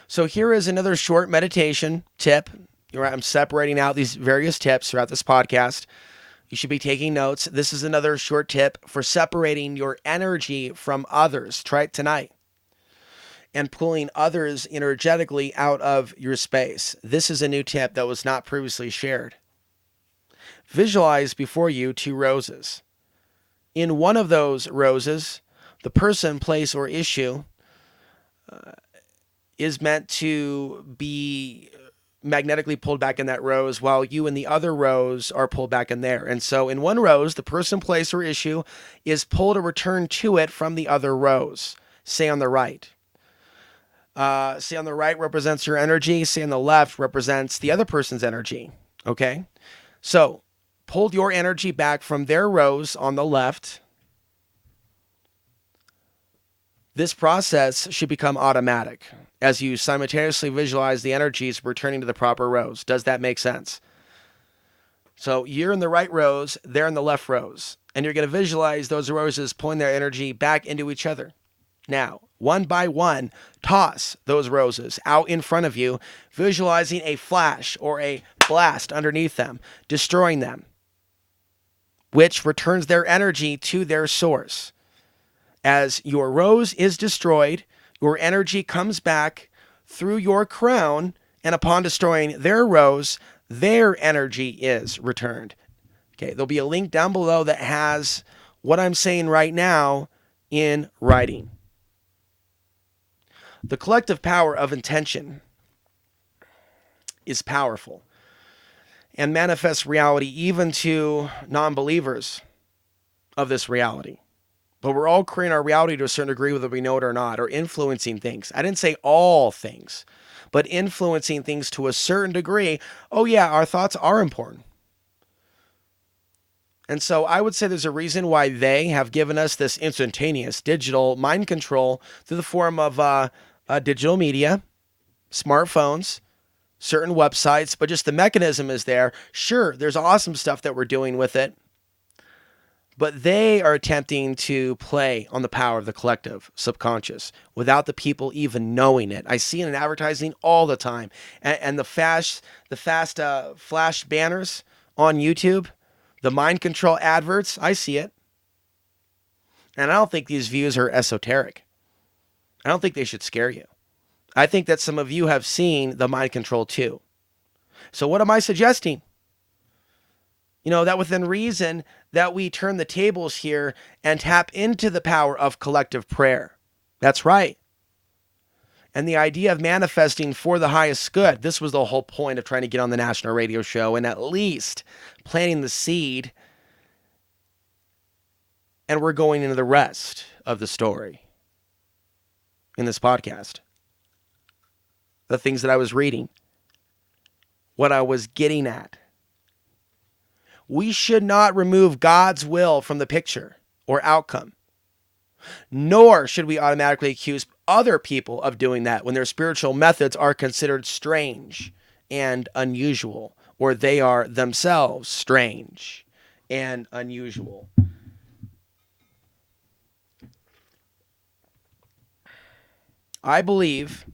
So here is another short meditation tip. I'm separating out these various tips throughout this podcast. You should be taking notes. This is another short tip for separating your energy from others. Try it tonight. And pulling others energetically out of your space. This is a new tip that was not previously shared. Visualize before you 2 roses. In one of those roses, the person, place, or issue is meant to be magnetically pulled back in that rose, while you in the other rose are pulled back in there. And so in one rose, the person, place, or issue is pulled or returned to it from the other rose, say on the right. Say on the right represents your energy, say on the left represents the other person's energy. Okay? So pulled your energy back from their rose on the left. This process should become automatic as you simultaneously visualize the energies returning to the proper rows. Does that make sense? So you're in the right rows, they're in the left rows, and you're going to visualize those roses pulling their energy back into each other. Now, one by one, toss those roses out in front of you, visualizing a flash or a blast underneath them, destroying them, which returns their energy to their source. As your rose is destroyed, your energy comes back through your crown, and upon destroying their rose, their energy is returned. Okay, there'll be a link down below that has what I'm saying right now in writing. The collective power of intention is powerful and manifests reality even to non-believers of this reality. But we're all creating our reality to a certain degree, whether we know it or not, or influencing things. I didn't say all things, but influencing things to a certain degree. Oh yeah, our thoughts are important. And so I would say there's a reason why they have given us this instantaneous digital mind control through the form of digital media, smartphones, certain websites, but just the mechanism is there. Sure, there's awesome stuff that we're doing with it, but they are attempting to play on the power of the collective subconscious without the people even knowing it. I see it in advertising all the time, and the flash banners on YouTube, the mind control adverts. I see it, and I don't think these views are esoteric. I don't think they should scare you. I think that some of you have seen the mind control too. So what am I suggesting? That within reason that we turn the tables here and tap into the power of collective prayer. That's right. And the idea of manifesting for the highest good. This was the whole point of trying to get on the national radio show and at least planting the seed. And we're going into the rest of the story in this podcast. The things that I was reading. What I was getting at. We should not remove God's will from the picture or outcome. Nor should we automatically accuse other people of doing that when their spiritual methods are considered strange and unusual, or they are themselves strange and unusual. I believe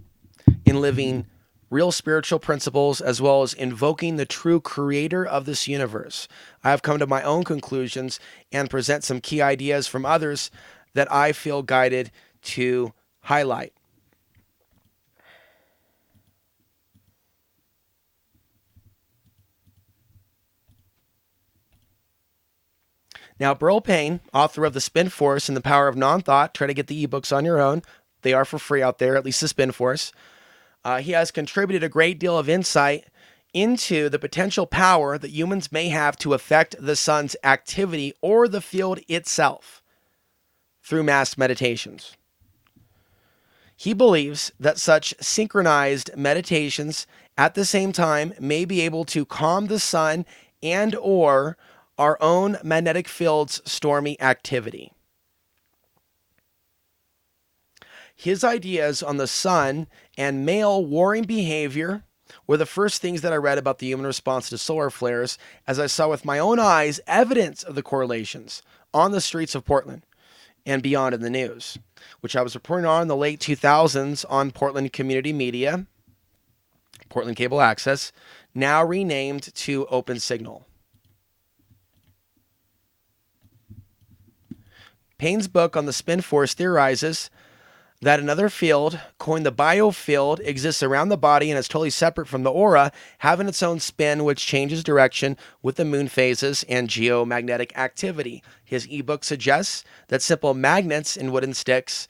in living real spiritual principles, as well as invoking the true creator of this universe. I have come to my own conclusions and present some key ideas from others that I feel guided to highlight. Now, Burl Payne, author of The Spin Force and the Power of Non-Thought, try to get the ebooks on your own. They are for free out there, at least The Spin Force. He has contributed a great deal of insight into the potential power that humans may have to affect the sun's activity or the field itself through mass meditations. He believes that such synchronized meditations at the same time may be able to calm the sun and or our own magnetic field's stormy activity. His ideas on the sun and male warring behavior were the first things that I read about the human response to solar flares, as I saw with my own eyes evidence of the correlations on the streets of Portland and beyond in the news, which I was reporting on in the late 2000s on Portland Community Media, Portland Cable Access, now renamed to Open Signal. Payne's book on the spin force theorizes that another field, coined the biofield, exists around the body and is totally separate from the aura, having its own spin which changes direction with the moon phases and geomagnetic activity. His ebook suggests that simple magnets in wooden sticks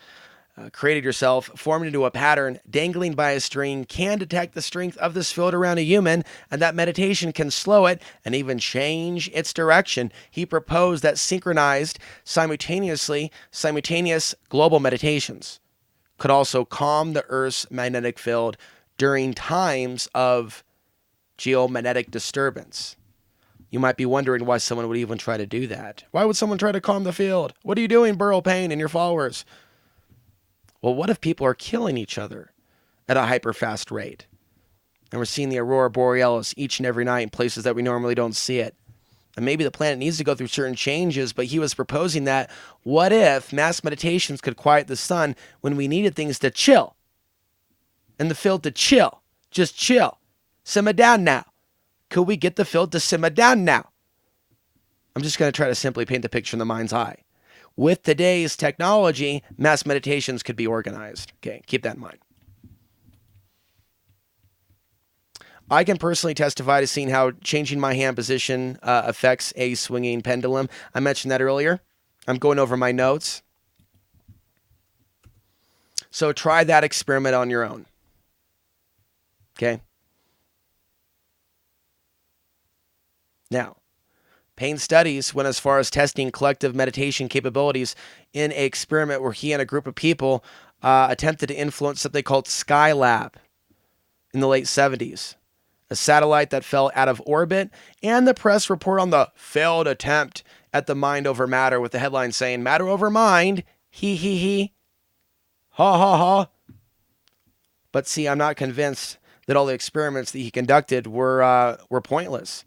created yourself, formed into a pattern, dangling by a string, can detect the strength of this field around a human, and that meditation can slow it and even change its direction. He proposed that synchronized, simultaneous global meditations could also calm the Earth's magnetic field during times of geomagnetic disturbance. You might be wondering why someone would even try to do that. Why would someone try to calm the field? What are you doing, Burl Payne and your followers? Well, what if people are killing each other at a hyper-fast rate? And we're seeing the aurora borealis each and every night in places that we normally don't see it. And maybe the planet needs to go through certain changes, but he was proposing that what if mass meditations could quiet the sun when we needed things to chill? And the field to chill. Just chill. Simmer down now. Could we get the field to simmer down now? I'm just going to try to simply paint the picture in the mind's eye. With today's technology, mass meditations could be organized. Okay, keep that in mind. I can personally testify to seeing how changing my hand position affects a swinging pendulum. I mentioned that earlier. I'm going over my notes. So try that experiment on your own. Okay? Now, Payne studies went as far as testing collective meditation capabilities in an experiment where he and a group of people attempted to influence something called Skylab in the late 70s, a satellite that fell out of orbit, and the press report on the failed attempt at the mind over matter with the headline saying, "Matter over mind, he, ha ha ha." But see, I'm not convinced that all the experiments that he conducted were pointless.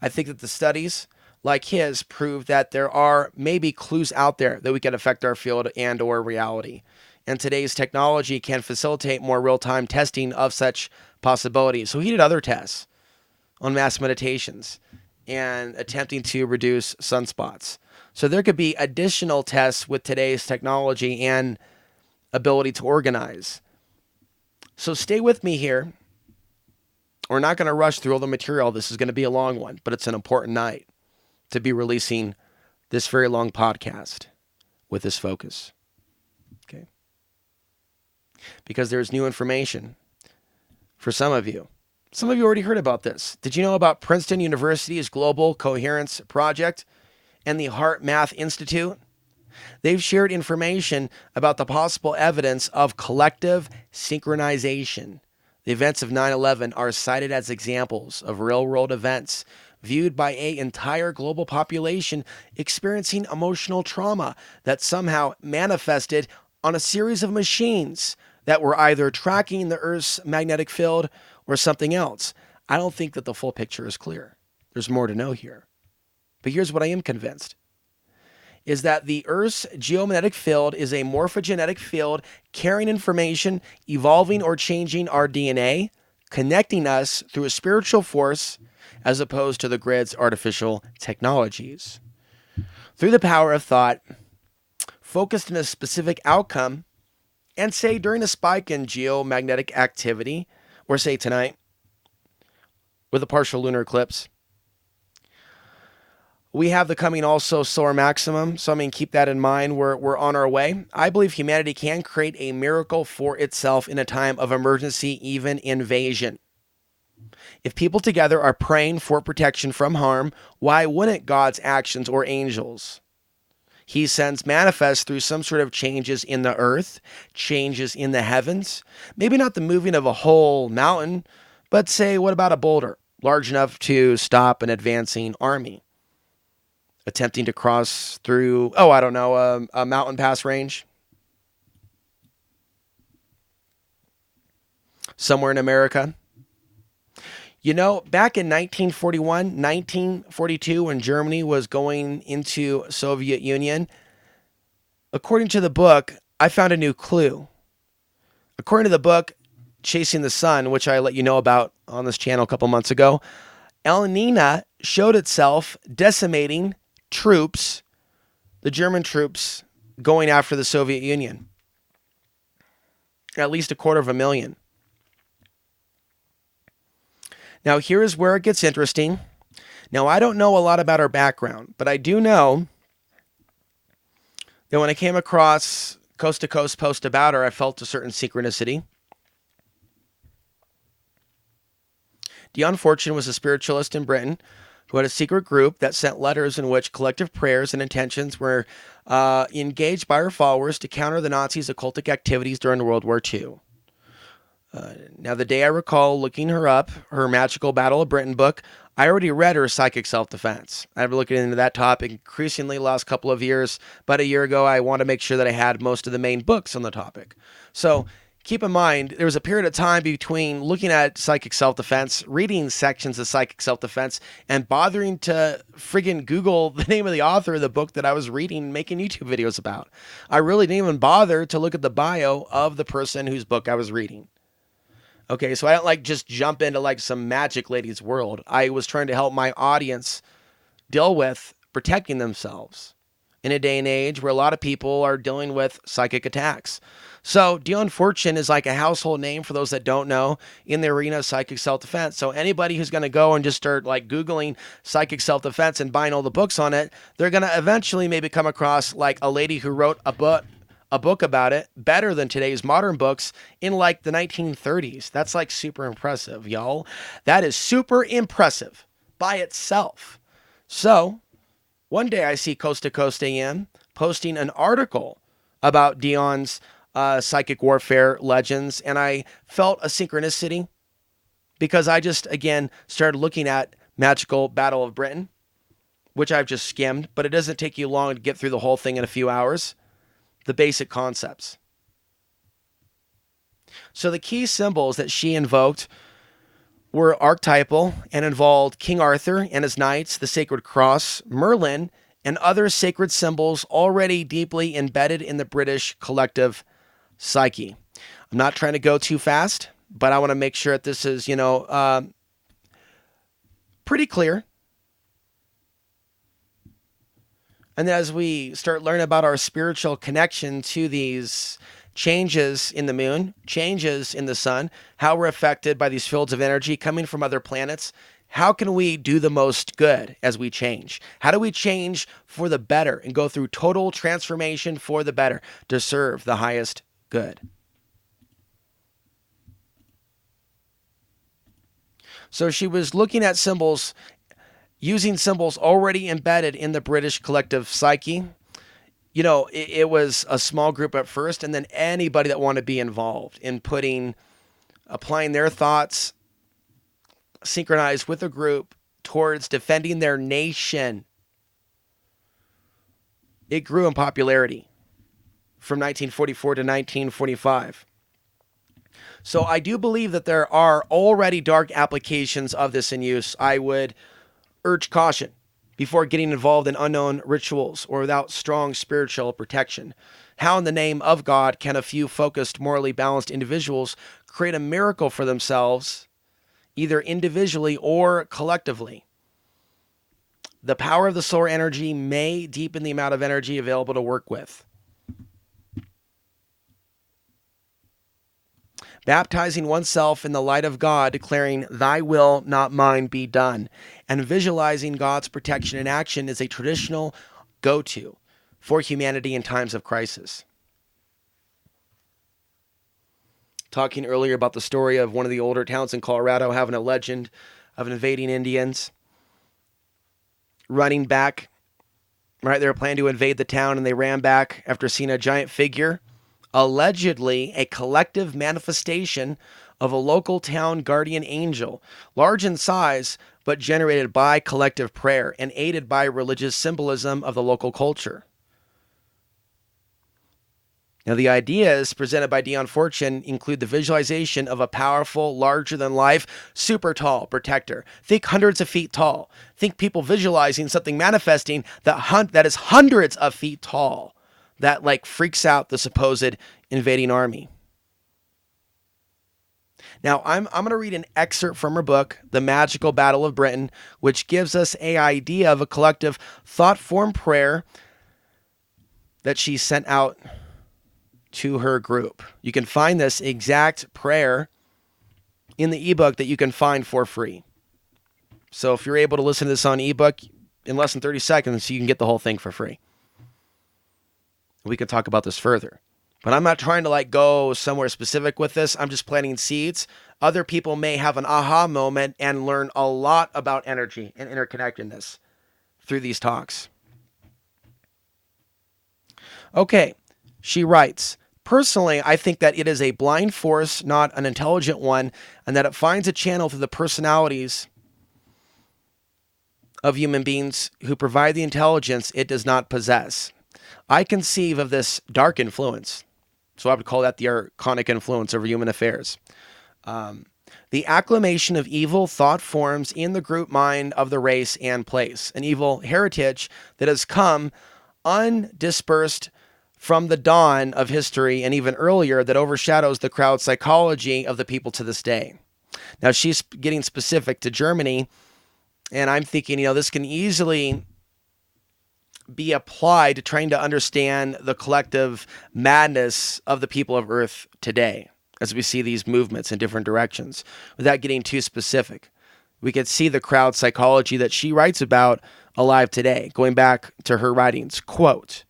I think that the studies like his prove that there are maybe clues out there that we can affect our field and or reality. And today's technology can facilitate more real-time testing of such possibilities. So he did other tests on mass meditations and attempting to reduce sunspots. So there could be additional tests with today's technology and ability to organize. So stay with me here. We're not going to rush through all the material. This is going to be a long one, but it's an important night to be releasing this very long podcast with this focus. Okay? Because there's new information for some of you. Some of you already heard about this. Did you know about Princeton University's Global Coherence Project and the Heart Math Institute? They've shared information about the possible evidence of collective synchronization. The events of 9/11 are cited as examples of real-world events viewed by an entire global population experiencing emotional trauma that somehow manifested on a series of machines that were either tracking the Earth's magnetic field or something else. I don't think that the full picture is clear. There's more to know here. But here's what I am convinced, is that the Earth's geomagnetic field is a morphogenetic field carrying information, evolving or changing our DNA, connecting us through a spiritual force as opposed to the grid's artificial technologies. Through the power of thought, focused in a specific outcome, and say during a spike in geomagnetic activity, or say tonight, with a partial lunar eclipse, we have the coming also solar maximum, so I mean, keep that in mind. We're on our way. I believe humanity can create a miracle for itself in a time of emergency, even invasion. If people together are praying for protection from harm, why wouldn't God's actions or angels he sends manifest through some sort of changes in the earth, changes in the heavens? Maybe not the moving of a whole mountain, but say, what about a boulder large enough to stop an advancing army attempting to cross through, a mountain pass range somewhere in America? You know, back in 1941, 1942, when Germany was going into Soviet Union, according to the book, I found a new clue. According to the book, Chasing the Sun, which I let you know about on this channel a couple months ago, El Nina showed itself decimating troops, the German troops, going after the Soviet Union. At least 250,000. Now, here is where it gets interesting. Now, I don't know a lot about her background, but I do know that when I came across a Coast to Coast post about her, I felt a certain synchronicity. Dion Fortune was a spiritualist in Britain who had a secret group that sent letters in which collective prayers and intentions were engaged by her followers to counter the Nazis' occultic activities during World War II. Now, the day I recall looking her up, her Magical Battle of Britain book, I already read her Psychic Self-Defense. I've been looking into that topic increasingly the last couple of years. About a year ago, I wanted to make sure that I had most of the main books on the topic. So keep in mind, there was a period of time between looking at Psychic Self-Defense, reading sections of Psychic Self-Defense, and bothering to friggin' Google the name of the author of the book that I was reading and making YouTube videos about. I really didn't even bother to look at the bio of the person whose book I was reading. Okay, so I don't just jump into some magic lady's world. I was trying to help my audience deal with protecting themselves in a day and age where a lot of people are dealing with psychic attacks. So Dion Fortune is like a household name for those that don't know in the arena of psychic self-defense. So anybody who's going to go and just start Googling psychic self-defense and buying all the books on it, they're going to eventually maybe come across a lady who wrote a book about it better than today's modern books in the 1930s. That's super impressive, y'all. That is super impressive by itself. So one day I see Coast to Coast AM posting an article about Dion's psychic warfare legends, and I felt a synchronicity because I just, again, started looking at Magical Battle of Britain, which I've just skimmed, but it doesn't take you long to get through the whole thing in a few hours. The basic concepts. So the key symbols that she invoked were archetypal and involved King Arthur and his knights, the sacred cross, Merlin, and other sacred symbols already deeply embedded in the British collective psyche. I'm not trying to go too fast, but I want to make sure that this is, pretty clear. And then as we start learning about our spiritual connection to these changes in the moon, changes in the sun, how we're affected by these fields of energy coming from other planets, how can we do the most good as we change? How do we change for the better and go through total transformation for the better to serve the highest good? So she was looking at symbols, using symbols already embedded in the British collective psyche. It was a small group at first, and then anybody that wanted to be involved in applying their thoughts, synchronized with a group towards defending their nation. It grew in popularity from 1944 to 1945. So I do believe that there are already dark applications of this in use. I would urge caution before getting involved in unknown rituals or without strong spiritual protection. How in the name of God can a few focused, morally balanced individuals create a miracle for themselves, either individually or collectively? The power of the solar energy may deepen the amount of energy available to work with. Baptizing oneself in the light of God, declaring, "Thy will, not mine, be done," and visualizing God's protection in action is a traditional go-to for humanity in times of crisis. Talking earlier about the story of one of the older towns in Colorado having a legend of invading Indians, running back, right? They were planning to invade the town and they ran back after seeing a giant figure, allegedly a collective manifestation of a local town guardian angel, large in size, but generated by collective prayer and aided by religious symbolism of the local culture. Now, the ideas presented by Dion Fortune include the visualization of a powerful, larger-than-life, super tall protector. Think hundreds of feet tall. Think people visualizing something manifesting that is hundreds of feet tall, that freaks out the supposed invading army. Now, I'm going to read an excerpt from her book, The Magical Battle of Britain, which gives us an idea of a collective thought-form prayer that she sent out to her group. You can find this exact prayer in the ebook that you can find for free. So if you're able to listen to this on ebook in less than 30 seconds, you can get the whole thing for free. We can talk about this further. But I'm not trying to like go somewhere specific with this. I'm just planting seeds. Other people may have an aha moment and learn a lot about energy and interconnectedness through these talks. Okay, she writes, personally, I think that it is a blind force, not an intelligent one, and that it finds a channel through the personalities of human beings who provide the intelligence it does not possess. I conceive of this dark influence. So I would call that the archonic influence over human affairs. The acclamation of evil thought forms in the group mind of the race and place, an evil heritage that has come undispersed from the dawn of history and even earlier that overshadows the crowd psychology of the people to this day. Now she's getting specific to Germany, and I'm thinking, this can easily be applied to trying to understand the collective madness of the people of Earth today, as we see these movements in different directions, without getting too specific. We could see the crowd psychology that she writes about alive today, going back to her writings. Quote,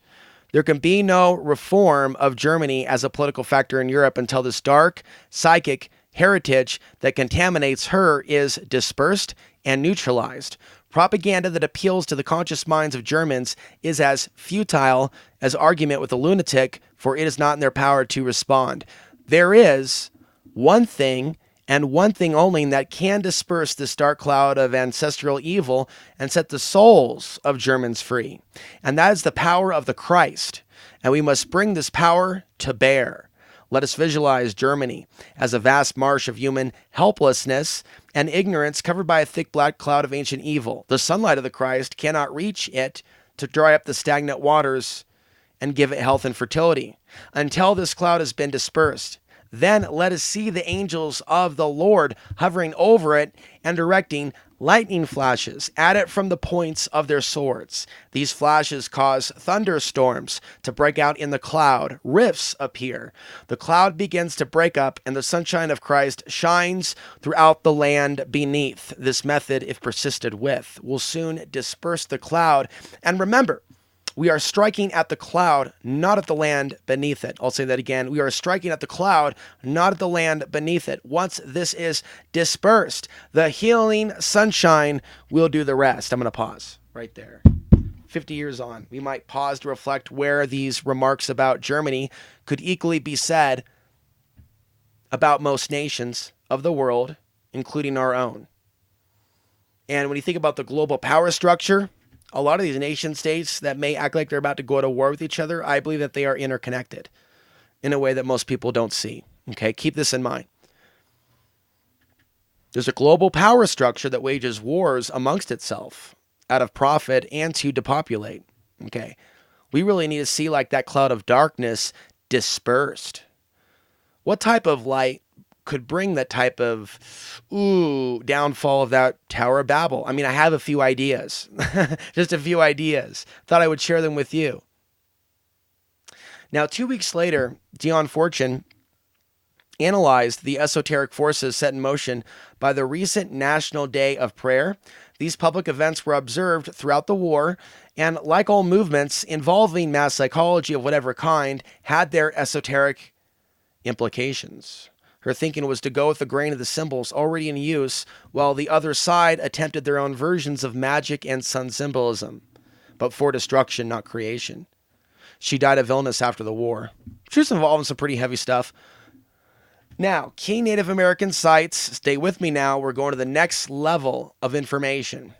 there can be no reform of Germany as a political factor in Europe until this dark, psychic heritage that contaminates her is dispersed and neutralized. Propaganda that appeals to the conscious minds of Germans is as futile as argument with a lunatic, for it is not in their power to respond. There is one thing and one thing only that can disperse this dark cloud of ancestral evil and set the souls of Germans free, and that is the power of the Christ, and we must bring this power to bear. Let us visualize Germany as a vast marsh of human helplessness and ignorance covered by a thick black cloud of ancient evil. The sunlight of the Christ cannot reach it to dry up the stagnant waters and give it health and fertility until this cloud has been dispersed. Then let us see the angels of the Lord hovering over it and directing lightning flashes at it from the points of their swords. These flashes cause thunderstorms to break out in the cloud. Rifts appear. The cloud begins to break up, and the sunshine of Christ shines throughout the land beneath. This method, if persisted with, will soon disperse the cloud. And remember, we are striking at the cloud, not at the land beneath it. I'll say that again. We are striking at the cloud, not at the land beneath it. Once this is dispersed, the healing sunshine will do the rest. I'm going to pause right there. 50 years on, we might pause to reflect where these remarks about Germany could equally be said about most nations of the world, including our own. And when you think about the global power structure, a lot of these nation states that may act like they're about to go to war with each other, I believe that they are interconnected in a way that most people don't see. Okay, keep this in mind. There's a global power structure that wages wars amongst itself out of profit and to depopulate. Okay, we really need to see like that cloud of darkness dispersed. What type of light could bring that type of downfall of that Tower of Babel? I mean, I have a few ideas, just a few ideas. Thought I would share them with you. Now, 2 weeks later, Dion Fortune analyzed the esoteric forces set in motion by the recent National Day of Prayer. These public events were observed throughout the war, and like all movements involving mass psychology of whatever kind, had their esoteric implications. Her thinking was to go with the grain of the symbols already in use, while the other side attempted their own versions of magic and sun symbolism, but for destruction, not creation. She died of illness after the war. She was involved in some pretty heavy stuff. Now, key Native American sites. Stay with me now. We're going to the next level of information.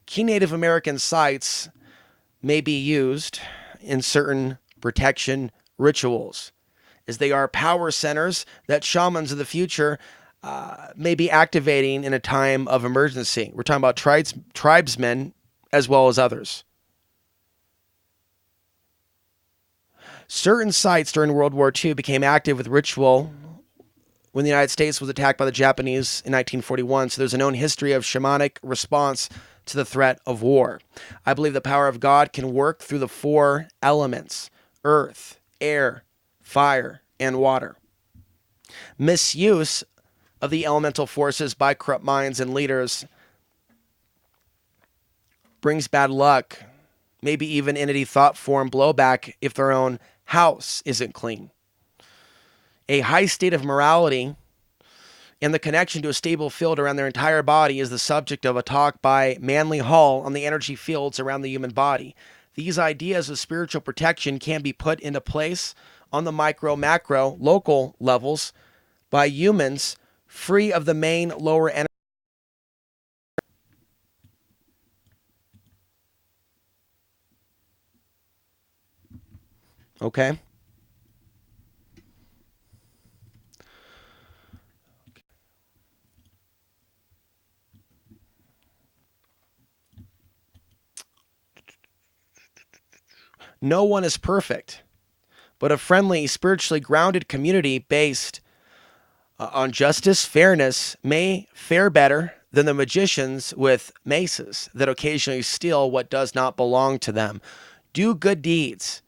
Key Native American sites may be used in certain protection rituals, as they are power centers that shamans of the future may be activating in a time of emergency. We're talking about tribesmen as well as others. Certain sites during World War II became active with ritual when the United States was attacked by the Japanese in 1941. So there's a known history of shamanic response to the threat of war. I believe the power of God can work through the 4 elements: earth, air, fire, and water. Misuse of the elemental forces by corrupt minds and leaders brings bad luck, maybe even entity thought form blowback if their own house isn't clean. A high state of morality and the connection to a stable field around their entire body is the subject of a talk by Manly Hall on the energy fields around the human body. These ideas of spiritual protection can be put into place on the micro, macro, local levels by humans free of the main lower energy. Okay? No one is perfect, but a friendly, spiritually grounded community based on justice, fairness may fare better than the magicians with maces that occasionally steal what does not belong to them. Do good deeds,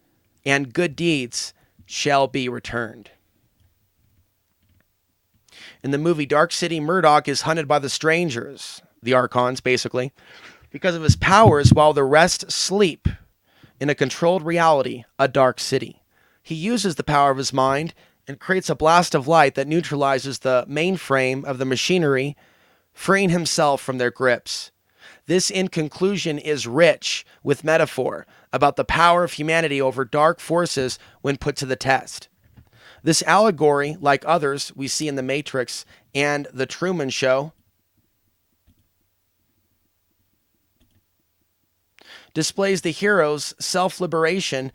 and good deeds shall be returned. In the movie Dark City, Murdoch is hunted by the strangers, the Archons, basically, because of his powers while the rest sleep in a controlled reality, a dark city. He uses the power of his mind and creates a blast of light that neutralizes the mainframe of the machinery, freeing himself from their grips. This, in conclusion, is rich with metaphor about the power of humanity over dark forces when put to the test. This allegory, like others we see in The Matrix and The Truman Show, displays the hero's self-liberation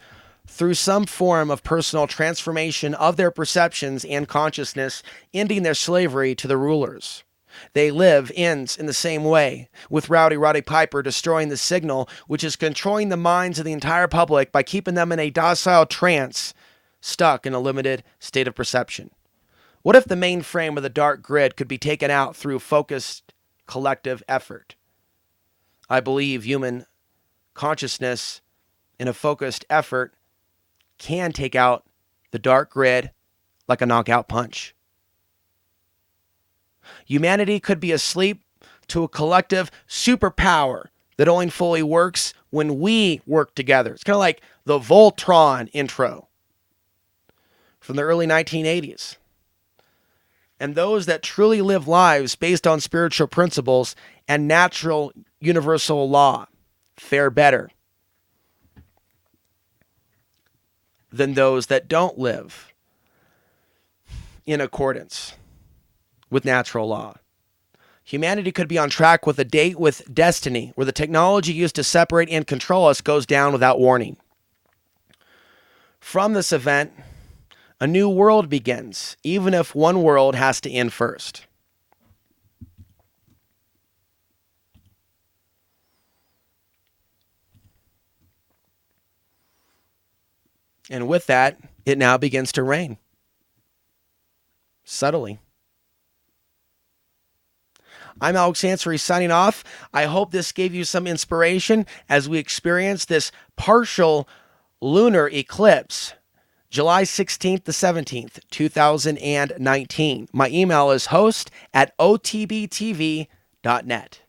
through some form of personal transformation of their perceptions and consciousness, ending their slavery to the rulers. They Live ends in the same way, with Rowdy Roddy Piper destroying the signal, which is controlling the minds of the entire public by keeping them in a docile trance, stuck in a limited state of perception. What if the mainframe of the dark grid could be taken out through focused collective effort? I believe human consciousness in a focused effort can take out the dark grid like a knockout punch. Humanity could be asleep to a collective superpower that only fully works when we work together. It's kind of like the Voltron intro from the early 1980s. And those that truly live lives based on spiritual principles and natural universal law fare better than those that don't live in accordance with natural law. Humanity could be on track with a date with destiny, where the technology used to separate and control us goes down without warning. From this event, a new world begins, even if one world has to end first. And with that, it now begins to rain. Subtly. I'm Alex Ansary signing off. I hope this gave you some inspiration as we experience this partial lunar eclipse, July 16th to 17th, 2019. My email is host@otbtv.net.